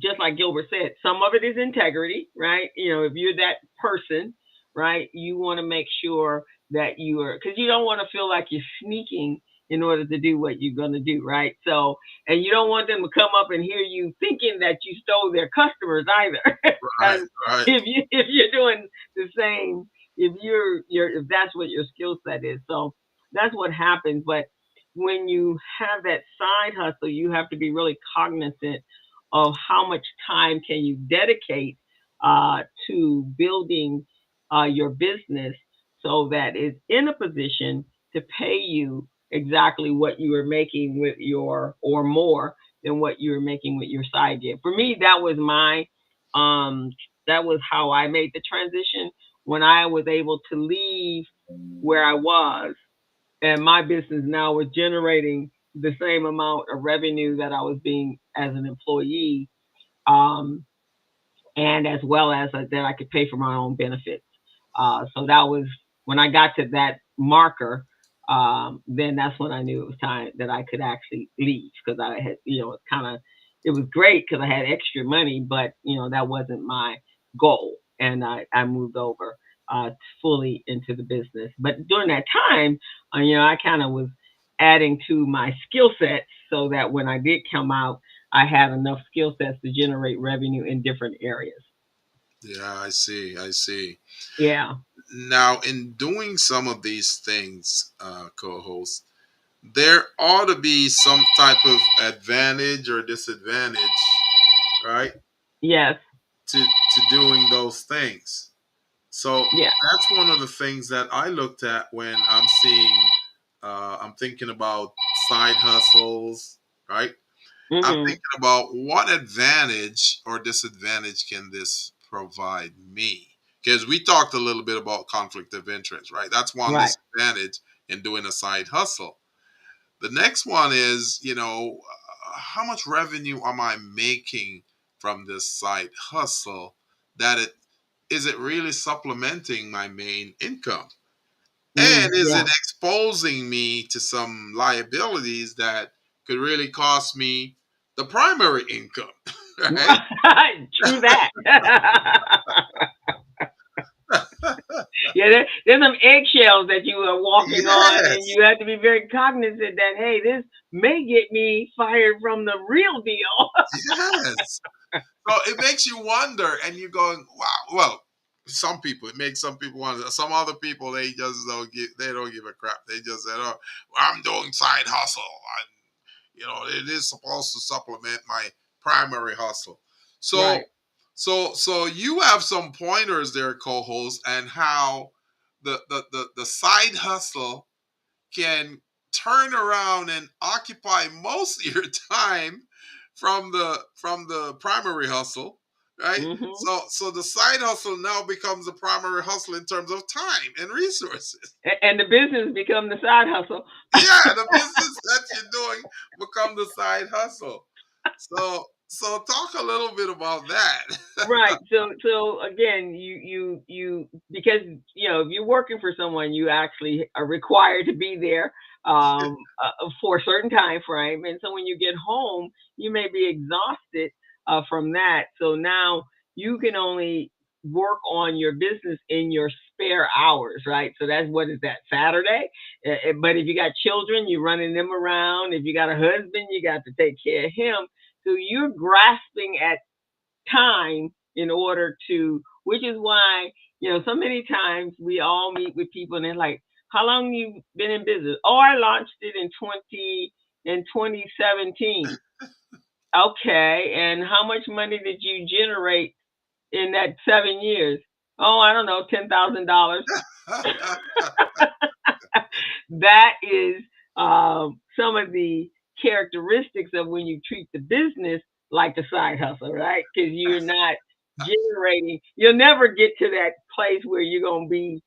just like Gilbert said, some of it is integrity, right? If you're that person, right, you want to make sure that you are, because you don't want to feel like you're sneaking in order to do what you're going to do, right? So, and you don't want them to come up and hear you thinking that you stole their customers either, Right, because right. if you're doing the same, if that's what your skill set is, so that's what happens. But when you have that side hustle, you have to be really cognizant of how much time can you dedicate to building your business so that it's in a position to pay you exactly what you were making with your or more than what you were making with your side gig. For me, um that was how I made the transition when I was able to leave where I was and my business now was generating the same amount of revenue that I was being as an employee, um, and as well as that I could pay for my own benefits. So that was when I got to that marker. Then that's when I knew it was time that I could actually leave, because I had, it's kind of, it was great because I had extra money, but that wasn't my goal, and I moved over fully into the business. But during that time, I kind of was adding to my skill sets so that when I did come out, I had enough skill sets to generate revenue in different areas. Yeah, I see. I see. Yeah. Now, in doing some of these things, co-host, there ought to be some type of advantage or disadvantage, right, Yes. to doing those things. So Yeah. that's one of the things that I looked at when I'm seeing, I'm thinking about side hustles, right? I'm Mhm. thinking about what advantage or disadvantage can this provide me? Because we talked a little bit about conflict of interest, right? That's one Right. disadvantage in doing a side hustle. The next one is, how much revenue am I making from this side hustle? That it is it really supplementing my main income? Mm. And is it Yeah. exposing me to some liabilities that could really cost me the primary income? Right? True that. Yeah, there's some eggshells that you are walking on, and Yes. you have to be very cognizant that, hey, this may get me fired from the real deal. Yes. So it makes you wonder, and you're going, wow. Well, some people, it makes some people wonder. Some other people, they just they don't give a crap. They just said, oh, well, I'm doing side hustle. It is supposed to supplement my primary hustle. Right. So, so you have some pointers there, co-host, and how the side hustle can turn around and occupy most of your time from the primary hustle, right? Mhm. So the side hustle now becomes the primary hustle in terms of time and resources. And the business become the side hustle. Yeah, the business that you're doing become the side hustle. So talk a little bit about that. Right. So again, you because if you're working for someone, you actually are required to be there for a certain time frame, and so when you get home, you may be exhausted from that. So now you can only work on your business in your spare hours, right? So that's, what is that, Saturday? But if you got children, you're running them around. If you got a husband, you got to take care of him. So you're grasping at time in order to, which is why, so many times we all meet with people and they're like, how long you been in business? Oh, I launched it in 2017. Okay. And how much money did you generate in that 7 years? Oh, I don't know, $10,000. That is some of the characteristics of when you treat the business like a side hustle, right? Because you're not generating, you'll never get to that place where you're going to be,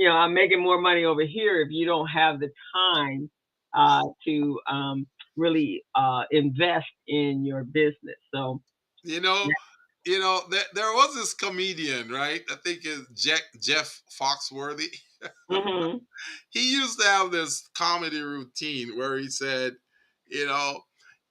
I'm making more money over here if you don't have the time to really invest in your business. So, you know, there was this comedian, right? I think it's Jeff Foxworthy. mm-hmm, He used to have this comedy routine where he said, you know,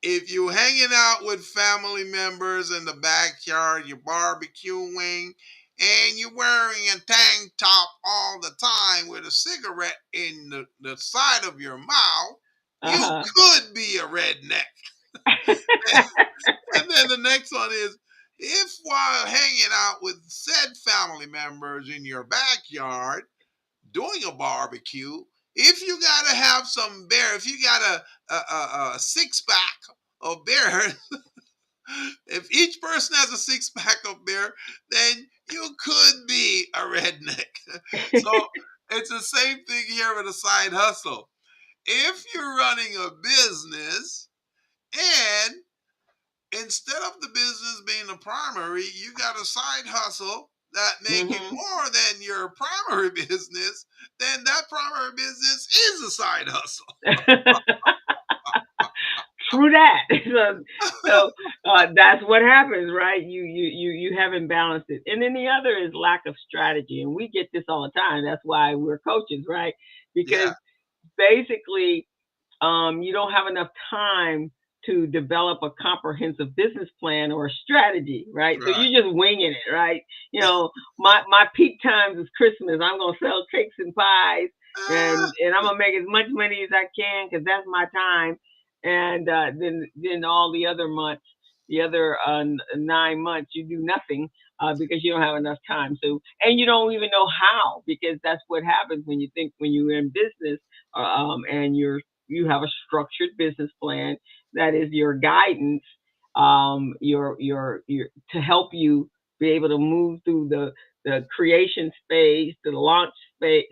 if you hanging out with family members in the backyard, you're barbecuing, and you're wearing a tank top all the time with a cigarette in the side of your mouth, you uh-huh. could be a redneck. And then the next one is, if while hanging out with said family members in your backyard doing a barbecue, if you gotta have some beer, if you got a six pack of beer, if each person has a six pack of beer, then you could be a redneck. So it's the same thing here with a side hustle. If you're running a business and instead of the business being the primary, you got a side hustle that making more than your primary business, then that primary business is a side hustle. True that. So that's what happens, right? You haven't balanced it, and then the other is lack of strategy, and we get this all the time. That's why we're coaches, right? Because Yeah, basically, you don't have enough time to develop a comprehensive business plan or a strategy, right? So right. you're just winging it, right? My peak times is Christmas. I'm gonna sell cakes and pies, Ah, and I'm gonna make as much money as I can because that's my time. And then all the other months, the other 9 months, you do nothing because you don't have enough time. So and you don't even know how because that's what happens when you think when you're in business and you have a structured business plan that is your guidance, your to help you be able to move through the creation phase, to the launch phase,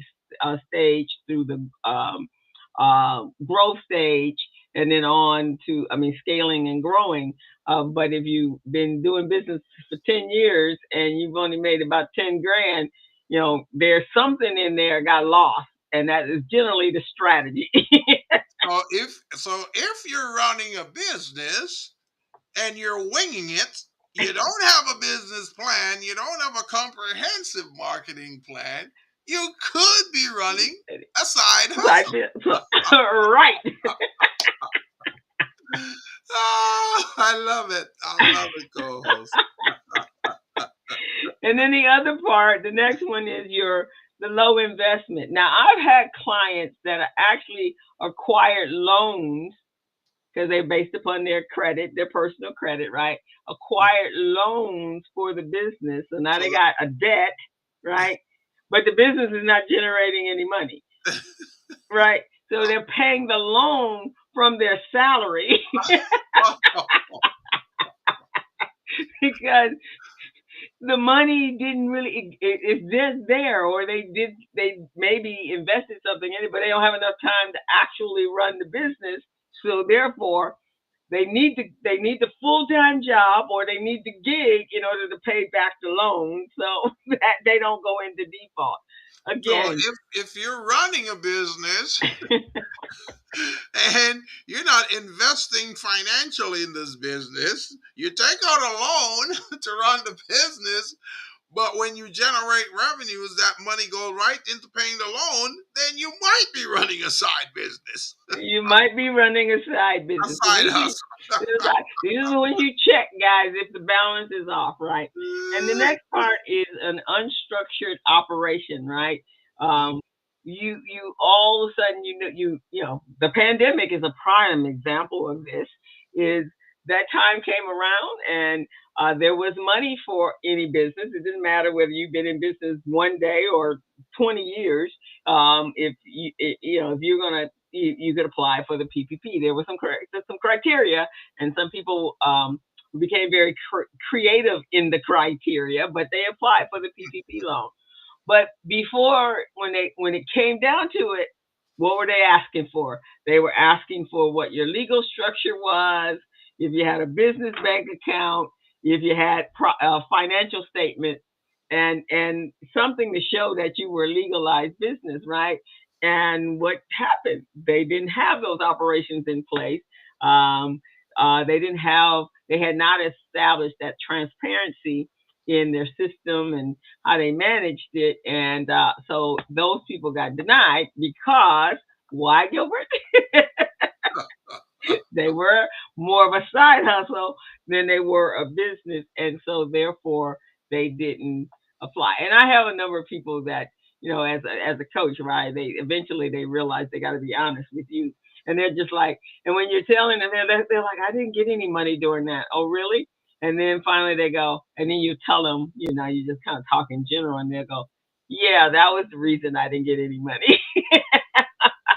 stage, through the growth stage, and then on to, I mean, scaling and growing. But if you've been doing business for 10 years and you've only made about 10 grand, there's something in there got lost. And that is generally the strategy. so if you're running a business and you're winging it, you don't have a business plan, you don't have a comprehensive marketing plan, you could be running a side Right. hustle. Right. Oh, I love it. I love it, co-host. And then the other part, the next one is the low investment. Now, I've had clients that are actually acquired loans because they're based upon their credit, their personal credit, right? Acquired loans for the business. So now So, they got a debt, right? But the business is not generating any money, right? So they're paying the loan from their salary because the money didn't really it's just there, or they maybe invested something in it, but they don't have enough time to actually run the business. So therefore they need the full-time job, or they need the gig in order to pay back the loan so that they don't go into default so again. if you're running a business and you're not investing financially in this business, you take out a loan to run the business, but when you generate revenues, that money goes right into paying the loan, then you might be running a side business, You might be running a side a business. So side hustle. this is when you check, guys, if the balance is off, right? And the next part is an unstructured operation, right? Um, you all of a sudden the pandemic is a prime example of this. Is that time came around and there was money for any business. It didn't matter whether you've been in business one day or 20 years. If if you're gonna you could apply for the PPP. There was some criteria, and some people became very creative in the criteria, but they applied for the PPP loan. But before, when it came down to it, what were they asking for? They were asking for what your legal structure was, if you had a business bank account, if you had financial statements, and something to show that you were a legalized business, right? And what happened? They didn't have those operations in place. They had not established that transparency in their system and how they managed it. And so those people got denied because why, Gilbert? They were more of a side hustle than they were a business. And so therefore they didn't apply. And I have a number of people that, as a coach, right, they eventually they realize they got to be honest with you. And they're just like, and when you're telling them, they're like, I didn't get any money doing that. Oh, really? And then finally they go, and then you tell them, you just kind of talk in general, and they go, yeah, that was the reason I didn't get any money.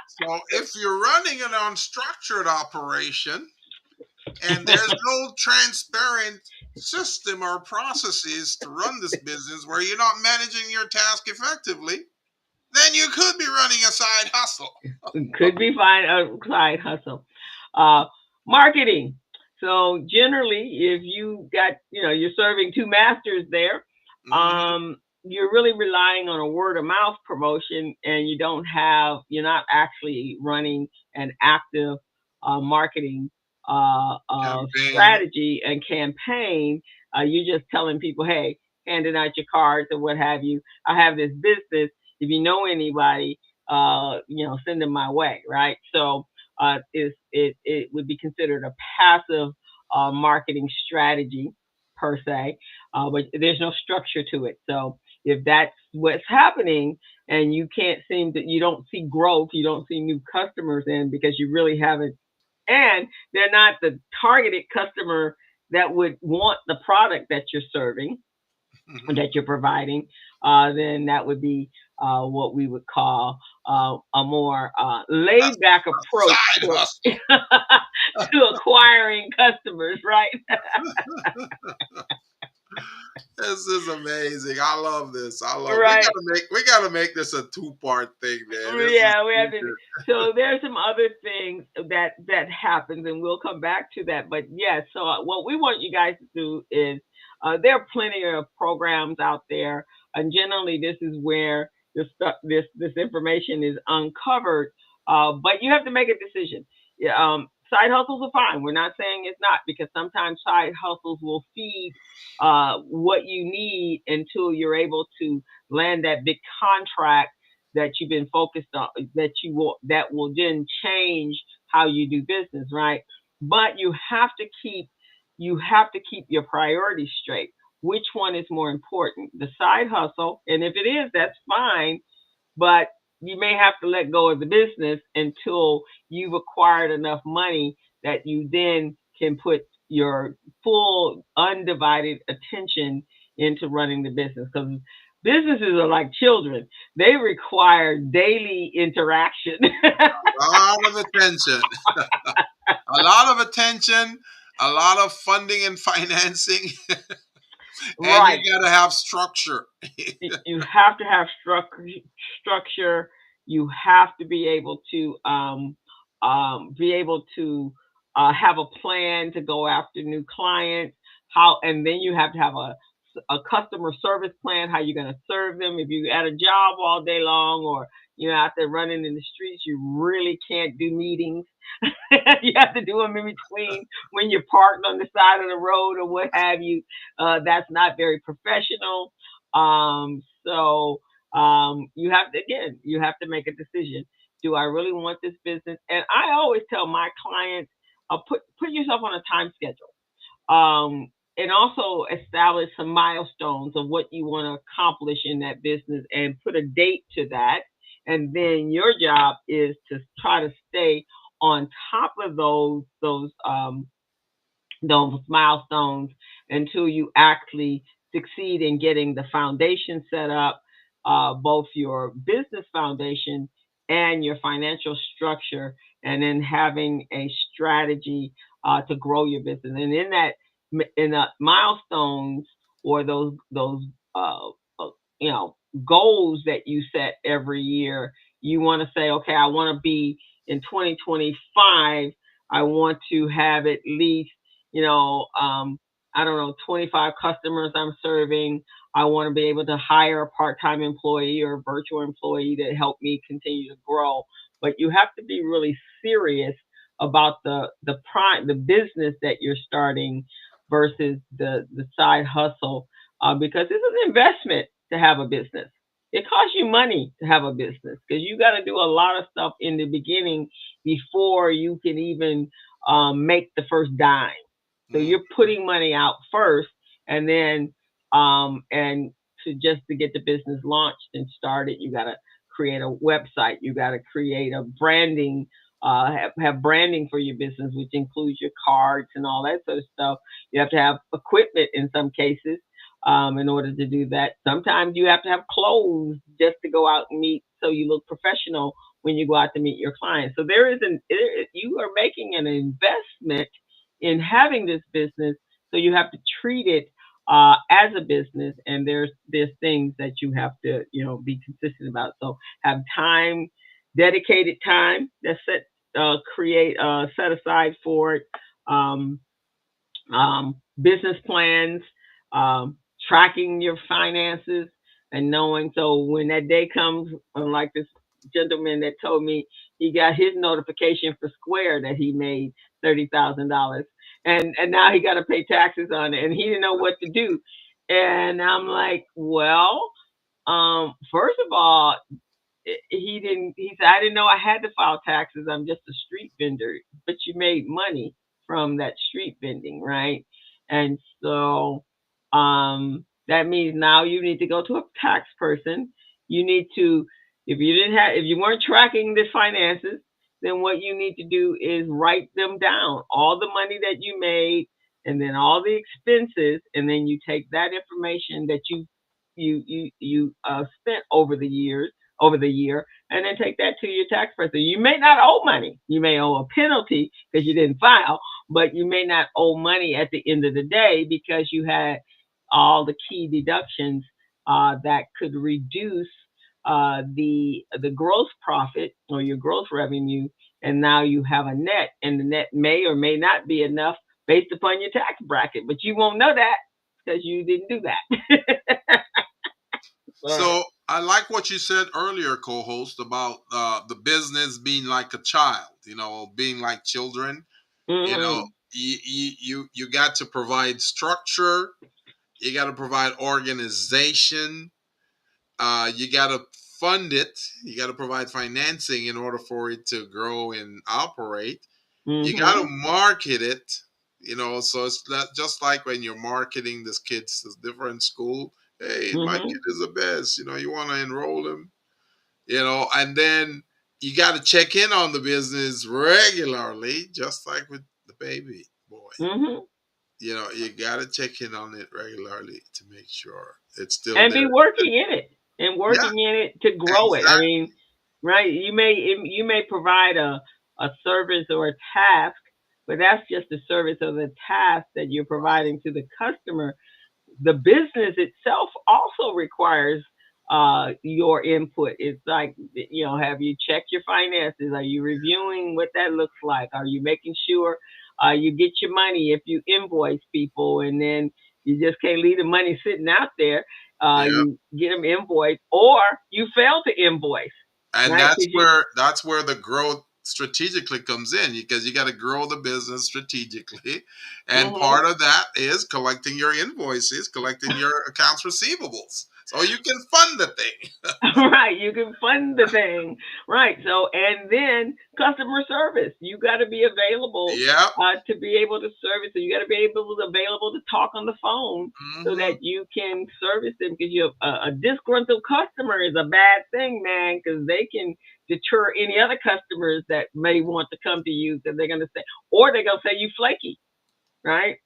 So if you're running an unstructured operation and there's no transparent system or processes to run this business where you're not managing your task effectively, then you could be running a side hustle. Could be fine a side hustle. Uh, Marketing. So generally, if you got, you're serving two masters there, Hmm. you're really relying on a word of mouth promotion, and you're not actually running an active marketing Campaign. strategy and campaign. You're just telling people, hey, handing out your cards or what have you. I have this business. If you know anybody, send them my way, right? So it would be considered a passive marketing strategy per se, but there's no structure to it. So if that's what's happening and you don't see growth, you don't see new customers in because you really haven't, and they're not the targeted customer that would want the product that you're serving, Hmm. that you're providing, then that would be what we would call a more laid back approach Side to hustle. to acquiring customers, right? This is amazing. I love this. I love. Right. We gotta make this a two-part thing, man. This is Yeah, we have to. super. So there's some other things that happens, and we'll come back to that. But yeah, so what we want you guys to do is there are plenty of programs out there, and generally this is where this information is uncovered. But you have to make a decision. Yeah, side hustles are fine. We're not saying it's not, because sometimes side hustles will feed what you need until you're able to land that big contract that you've been focused on, that will then change how you do business, right? But you have to keep your priorities straight. Which one is more important? The side hustle, and if it is, that's fine, but you may have to let go of the business until you've acquired enough money that you then can put your full undivided attention into running the business, because businesses are like children. They require daily interaction. A lot of attention. A lot of attention. A lot of funding and financing, and you Right. gotta have structure. You have to have structure. You have to be able to have a plan to go after new clients. And then you have to have a customer service plan. How you're going to serve them. If you're at a job all day long, or you're out there running in the streets, you really can't do meetings. You have to do them in between when you're parked on the side of the road or what have you. That's not very professional. You have to make a decision. Do I really want this business? And I always tell my clients, put yourself on a time schedule. And also establish some milestones of what you want to accomplish in that business, and put a date to that. And then your job is to try to stay on top of those milestones until you actually succeed in getting the foundation set up, both your business foundation and your financial structure, and then having a strategy to grow your business. And in the milestones, or those uh, uh, goals that you set every year, you want to say, okay, I want to be in 2025. I want to have at least, you know, I don't know, 25 customers I'm serving. I want to be able to hire a part-time employee or a virtual employee to help me continue to grow. But you have to be really serious about the business that you're starting versus the side hustle, because it's an investment to have a business. It costs you money to have a business, because you got to do a lot of stuff in the beginning before you can even make the first dime. So Mhm. you're putting money out first, and then and to get the business launched and started, you got to create a website. You got to create a branding. Have branding for your business, which includes your cards and all that sort of stuff. You have to have equipment in some cases, in order to do that. Sometimes you have to have clothes just to go out and meet, so you look professional when you go out to meet your clients. So you are making an investment in having this business, so you have to treat it as a business, and there's things that you have to be consistent about. So have time, dedicated time that's set aside for it. Business plans, tracking your finances and knowing. So when that day comes, like this gentleman that told me he got his notification for Square that he made $30,000, and now he got to pay taxes on it, and he didn't know what to do. And I'm like, well, first of all, he didn't. He said, I didn't know I had to file taxes. I'm just a street vendor, but you made money from that street vending, right? And so, that means now you need to go to a tax person. You need to, if you weren't tracking the finances, then what you need to do is write them down, all the money that you made, and then all the expenses, and then you take that information that you spent over the year, and then take that to your tax person. You may not owe money. You may owe a penalty because you didn't file, but you may not owe money at the end of the day because you had all the key deductions that could reduce the gross profit or your gross revenue, and now you have a net, and the net may or may not be enough based upon your tax bracket, but you won't know that because you didn't do that. All right. So I like what you said earlier, co-host, about the business being like a child, being like children. You know, Mm-hmm. you got to provide structure, you got to provide organization, you got to fund it, you got to provide financing in order for it to grow and operate. You got to Mm-hmm. market it. So it's not just like when you're marketing this kid's this different school. Hey, my Mm-hmm. kid is the best. You want to enroll him. And then you got to check in on the business regularly, just like with the baby boy. Mm-hmm. You got to check in on it regularly to make sure it's still And there. be working in it and Yeah, working in it to grow it. I exactly. mean, right? You may provide a service or a task, but that's just the service or the task that you're providing to the customer. The business itself also requires your input. It's like, have you checked your finances? Are you reviewing what that looks like? Are you making sure you get your money if you invoice people, and then you just can't leave the money sitting out there. Yeah. You get them invoiced, or you fail to invoice, And right? that's Because you, where the growth strategically comes in, because you got to grow the business strategically, and hmm part of that is collecting your invoices, collecting your accounts receivables, so you can fund the thing. right, you can fund the thing, right? So, and then customer service, you got to be available Yep. to be able to service. So you got to be available to talk on the phone so Hmm. that you can service them. Because a disgruntled customer is a bad thing, man, because they can deter any other customers that may want to come to you, because they're gonna say, or they're gonna say you flaky, right?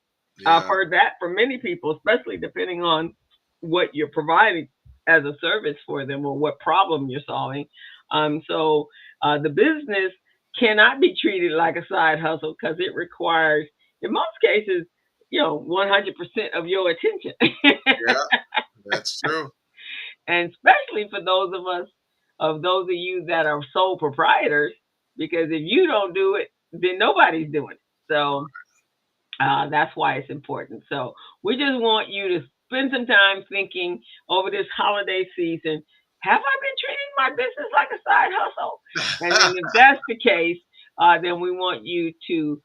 I've Yeah. heard that from many people, especially depending on what you're providing as a service for them or what problem you're solving. So the business cannot be treated like a side hustle because it requires, in most cases, 100% of your attention. Yeah. That's true. And especially for those of you that are sole proprietors, because if you don't do it, then nobody's doing it. So that's why it's important. So we just want you to spend some time thinking over this holiday season. Have I been treating my business like a side hustle? And then if that's the case, then we want you to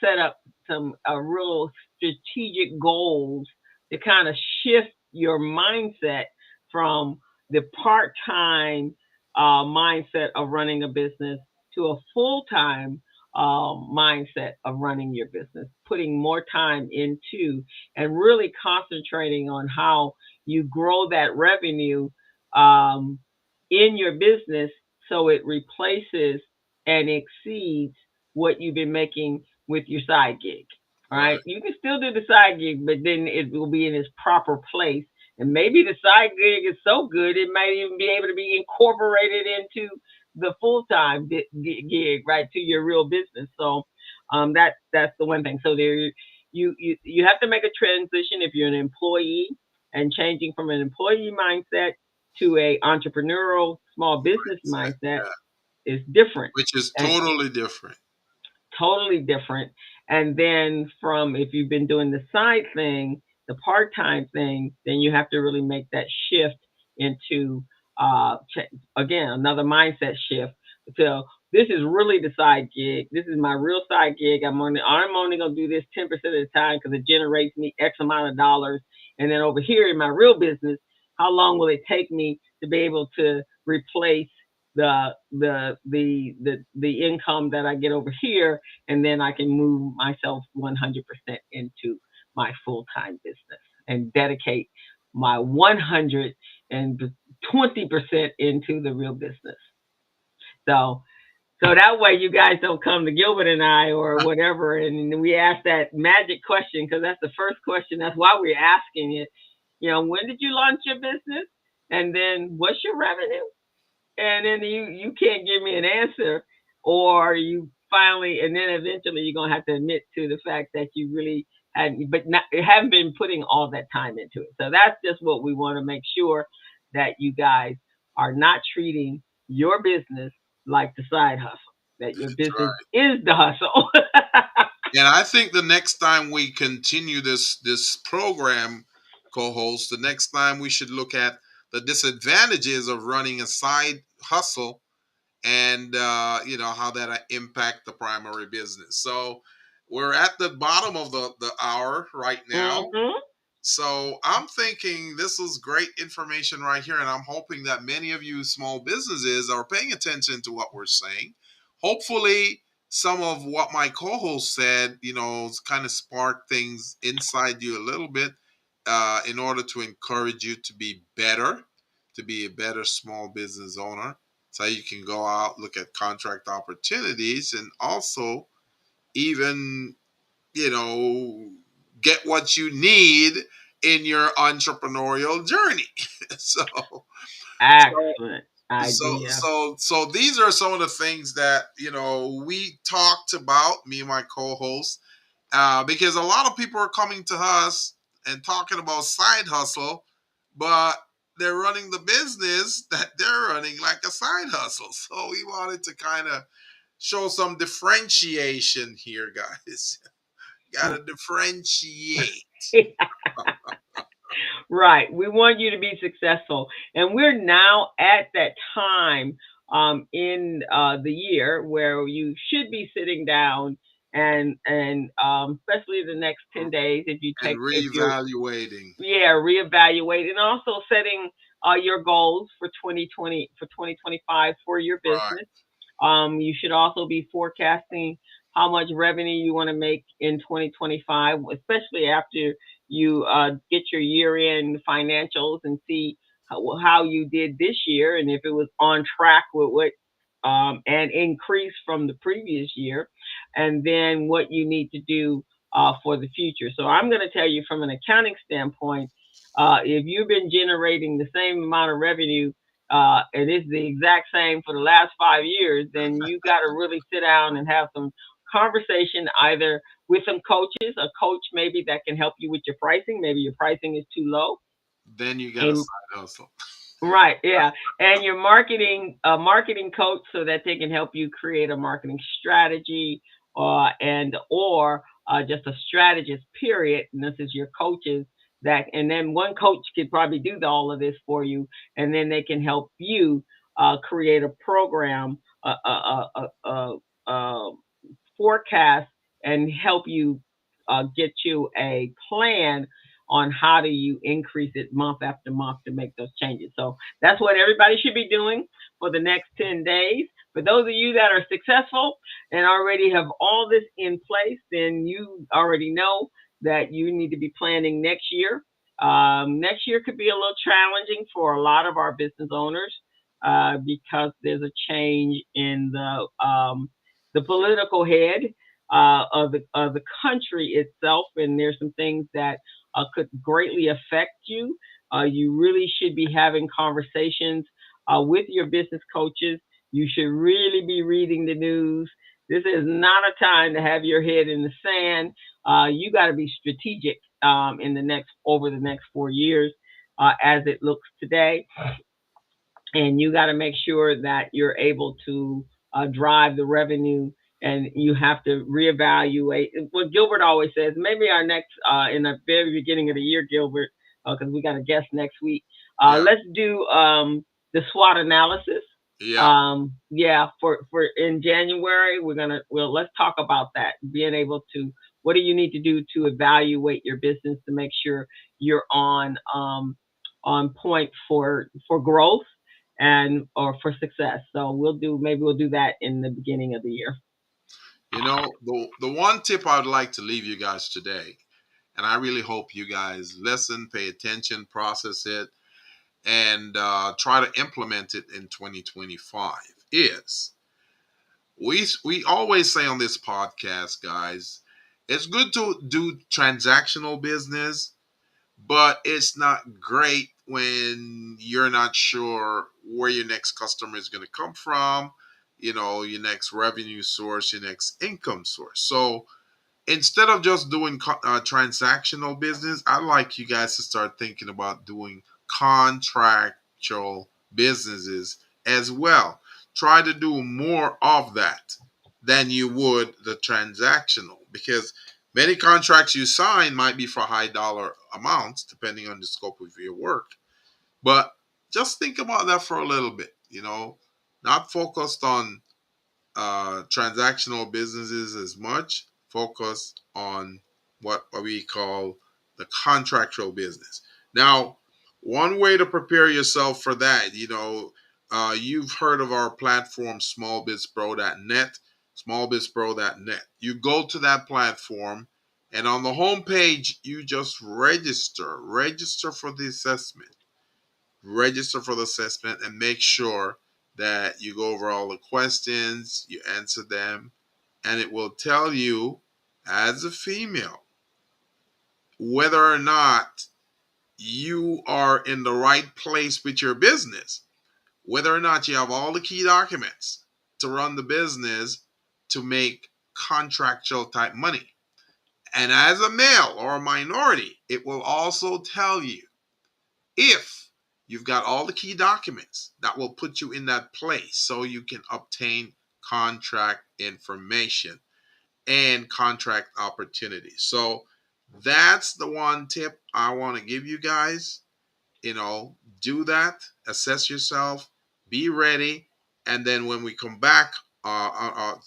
set up some real strategic goals to kind of shift your mindset from the part-time mindset of running a business to a full-time mindset of running your business, putting more time into and really concentrating on how you grow that revenue um, in your business so it replaces and exceeds what you've been making with your side gig. All Right. right. You can still do the side gig, but then it will be in its proper place. And maybe the side gig is so good, it might even be able to be incorporated into the full time gig, right, to your real business. So that's the one thing. So you have to make a transition if you're an employee, and changing from an employee mindset to a entrepreneurial small business mindset Yeah. is different. Which is And totally different. totally different. And then from, if you've been doing the side thing, the part-time thing, then you have to really make that shift into again another mindset shift. So this is really the side gig. This is my real side gig. I'm only gonna do this 10% of the time because it generates me X amount of dollars. And then over here in my real business, how long will it take me to be able to replace the income that I get over here, and then I can move myself 100% into my full time business and dedicate my 120% into the real business. So so that way you guys don't come to Gilbert and I or whatever, and we ask that magic question because that's the first question. That's why we're asking it. When did you launch your business? And then what's your revenue? And then you can't give me an answer, or you finally, and then eventually you're gonna have to admit to the fact that you really hadn't, but not haven't been putting all that time into it. So that's just what we want to make sure that you guys are not treating your business like the side hustle. That your That's business right. is the hustle. And I think the next time we continue this program, co-host, the next time we should look at the disadvantages of running a side hustle, and how that impact the primary business. So we're at the bottom of the hour right now. Hmm. So I'm thinking this is great information right here, and I'm hoping that many of you small businesses are paying attention to what we're saying. Hopefully, some of what my co-host said, kind of spark things inside you a little bit, in order to encourage you to be better, to be a better small business owner, so you can go out, look at contract opportunities, and also even you know, get what you need in your entrepreneurial journey. so, so, Excellent so, idea. so these are some of the things that we talked about, me and my co-host, because a lot of people are coming to us and talking about side hustle, but they're running the business that they're running like a side hustle. So we wanted to kind of show some differentiation here, guys. Got to differentiate. Right. We want you to be successful. And we're now at that time in the year where you should be sitting down and especially the next 10 days And if you're reevaluating. yeah, reevaluate and also setting your goals for 2025 for your Right. business. You should also be forecasting how much revenue you want to make in 2025, especially after you get your year-end financials and see how you did this year and if it was on track with what and increase from the previous year, and then what you need to do for the future. So I'm going to tell you from an accounting standpoint, if you've been generating the same amount of revenue and it's the exact same for the last 5 years, then you got to really sit down and have some conversation either with some coaches, a coach maybe that can help you with your pricing. Maybe your pricing is too low. Then you got a And side hustle. right, yeah. And your marketing coach so that they can help you create a marketing strategy or just a strategist period. And this is your coaches that and then one coach could probably do all of this for you and then they can help you create a program forecast and help you get you a plan on how do you increase it month after month to make those changes. So that's what everybody should be doing for the next 10 days. For those of you that are successful and already have all this in place, then you already know that you need to be planning next year. Next year could be a little challenging for a lot of our business owners because there's a change in the political head of the country itself, and there's some things that could greatly affect you. You really should be having conversations with your business coaches. You should really be reading the news. This is not a time to have your head in the sand. You got to be strategic in the next over the next 4 years as it looks today, and you got to make sure that you're able to drive the revenue and you have to reevaluate. What Gilbert always says, maybe our next, in the very beginning of the year, Gilbert, because we got a guest next week. Yeah. Let's do the SWOT analysis. Yeah. Yeah, for in January, let's talk about that. Being able to, what do you need to do to evaluate your business to make sure you're on point for growth and or for success. So maybe we'll do that in the beginning of the year. The one tip I'd like to leave you guys today, and I really hope you guys listen, pay attention, process it, and try to implement it in 2025 is we always say on this podcast, guys, it's good to do transactional business, but it's not great when you're not sure where your next customer is going to come from, your next revenue source, your next income source. So instead of just doing transactional business, I'd like you guys to start thinking about doing contractual businesses as well. Try to do more of that than you would the transactional, because many contracts you sign might be for high dollar amounts depending on the scope of your work. But just think about that for a little bit, not focused on transactional businesses as much, focus on what we call the contractual business. Now, one way to prepare yourself for that, you've heard of our platform, smallbizpro.net, smallbizpro.net. You go to that platform, and on the homepage, you just register for the assessment. Register for the assessment and make sure that you go over all the questions, you answer them, and it will tell you, as a female, whether or not you are in the right place with your business, whether or not you have all the key documents to run the business to make contractual type money. And as a male or a minority, it will also tell you if you've got all the key documents that will put you in that place so you can obtain contract information and contract opportunities. So that's the one tip I want to give you guys. Do that, assess yourself, be ready. And then when we come back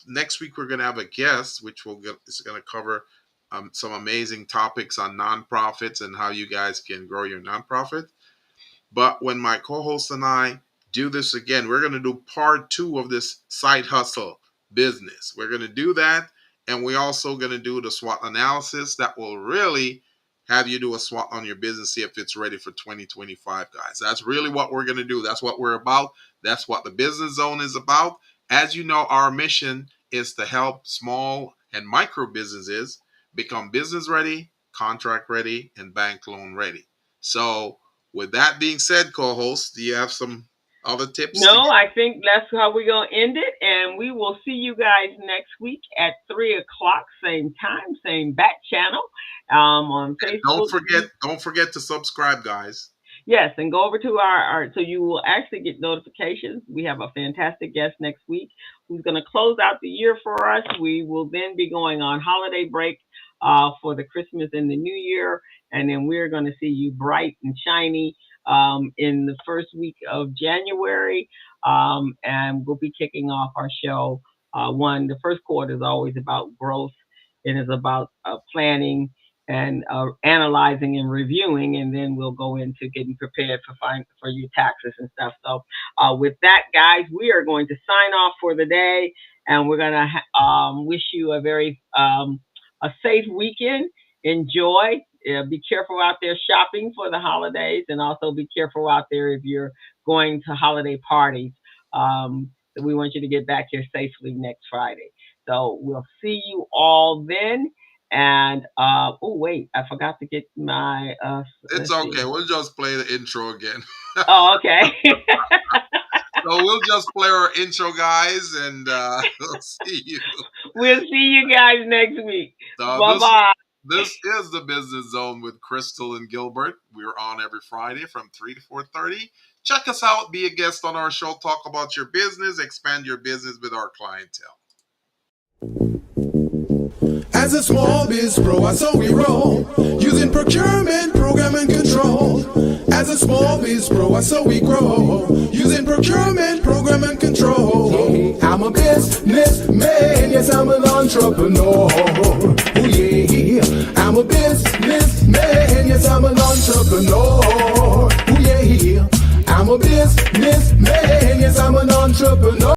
next week, we're going to have a guest, which is going to cover some amazing topics on nonprofits and how you guys can grow your nonprofit. But when my co-host and I do this again, we're going to do part 2 of this side hustle business. We're going to do that. And we're also going to do the SWOT analysis that will really have you do a SWOT on your business, see if it's ready for 2025, guys. That's really what we're going to do. That's what we're about. That's what the Business Zone is about. As you know, our mission is to help small and micro businesses become business ready, contract ready, and bank loan ready. So with that being said, co-host, do you have some other tips? No, I think that's how we're going to end it. And we will see you guys next week at 3 o'clock, same time, same back channel on Facebook. Don't forget to subscribe, guys. Yes, and go over to our so you will actually get notifications. We have a fantastic guest next week who's going to close out the year for us. We will then be going on holiday break for the Christmas and the New Year, and then we're going to see you bright and shiny in the first week of January, and we'll be kicking off our show. The first quarter is always about growth. It is about planning and analyzing and reviewing, and then we'll go into getting prepared for your taxes and stuff. So with that, guys, we are going to sign off for the day, and we're going to wish you a very a safe weekend. Enjoy. Be careful out there shopping for the holidays, and also be careful out there if you're going to holiday parties. We want you to get back here safely next Friday. So we'll see you all then. And wait, I forgot to get my. It's okay. See. We'll just play the intro again. Oh, okay. So we'll just play our intro, guys, and we'll see you. We'll see you guys next week. Bye-bye. This is the Business Zone with Crystal and Gilbert. We're on every Friday from 3 to 4:30. Check us out. Be a guest on our show. Talk about your business. Expand your business with our clientele. As a small biz pro, that's how we roll. Using procurement, program and control. As a small biz pro, that's how we grow. Using procurement, program and control. I'm a businessman, yes, I'm an entrepreneur.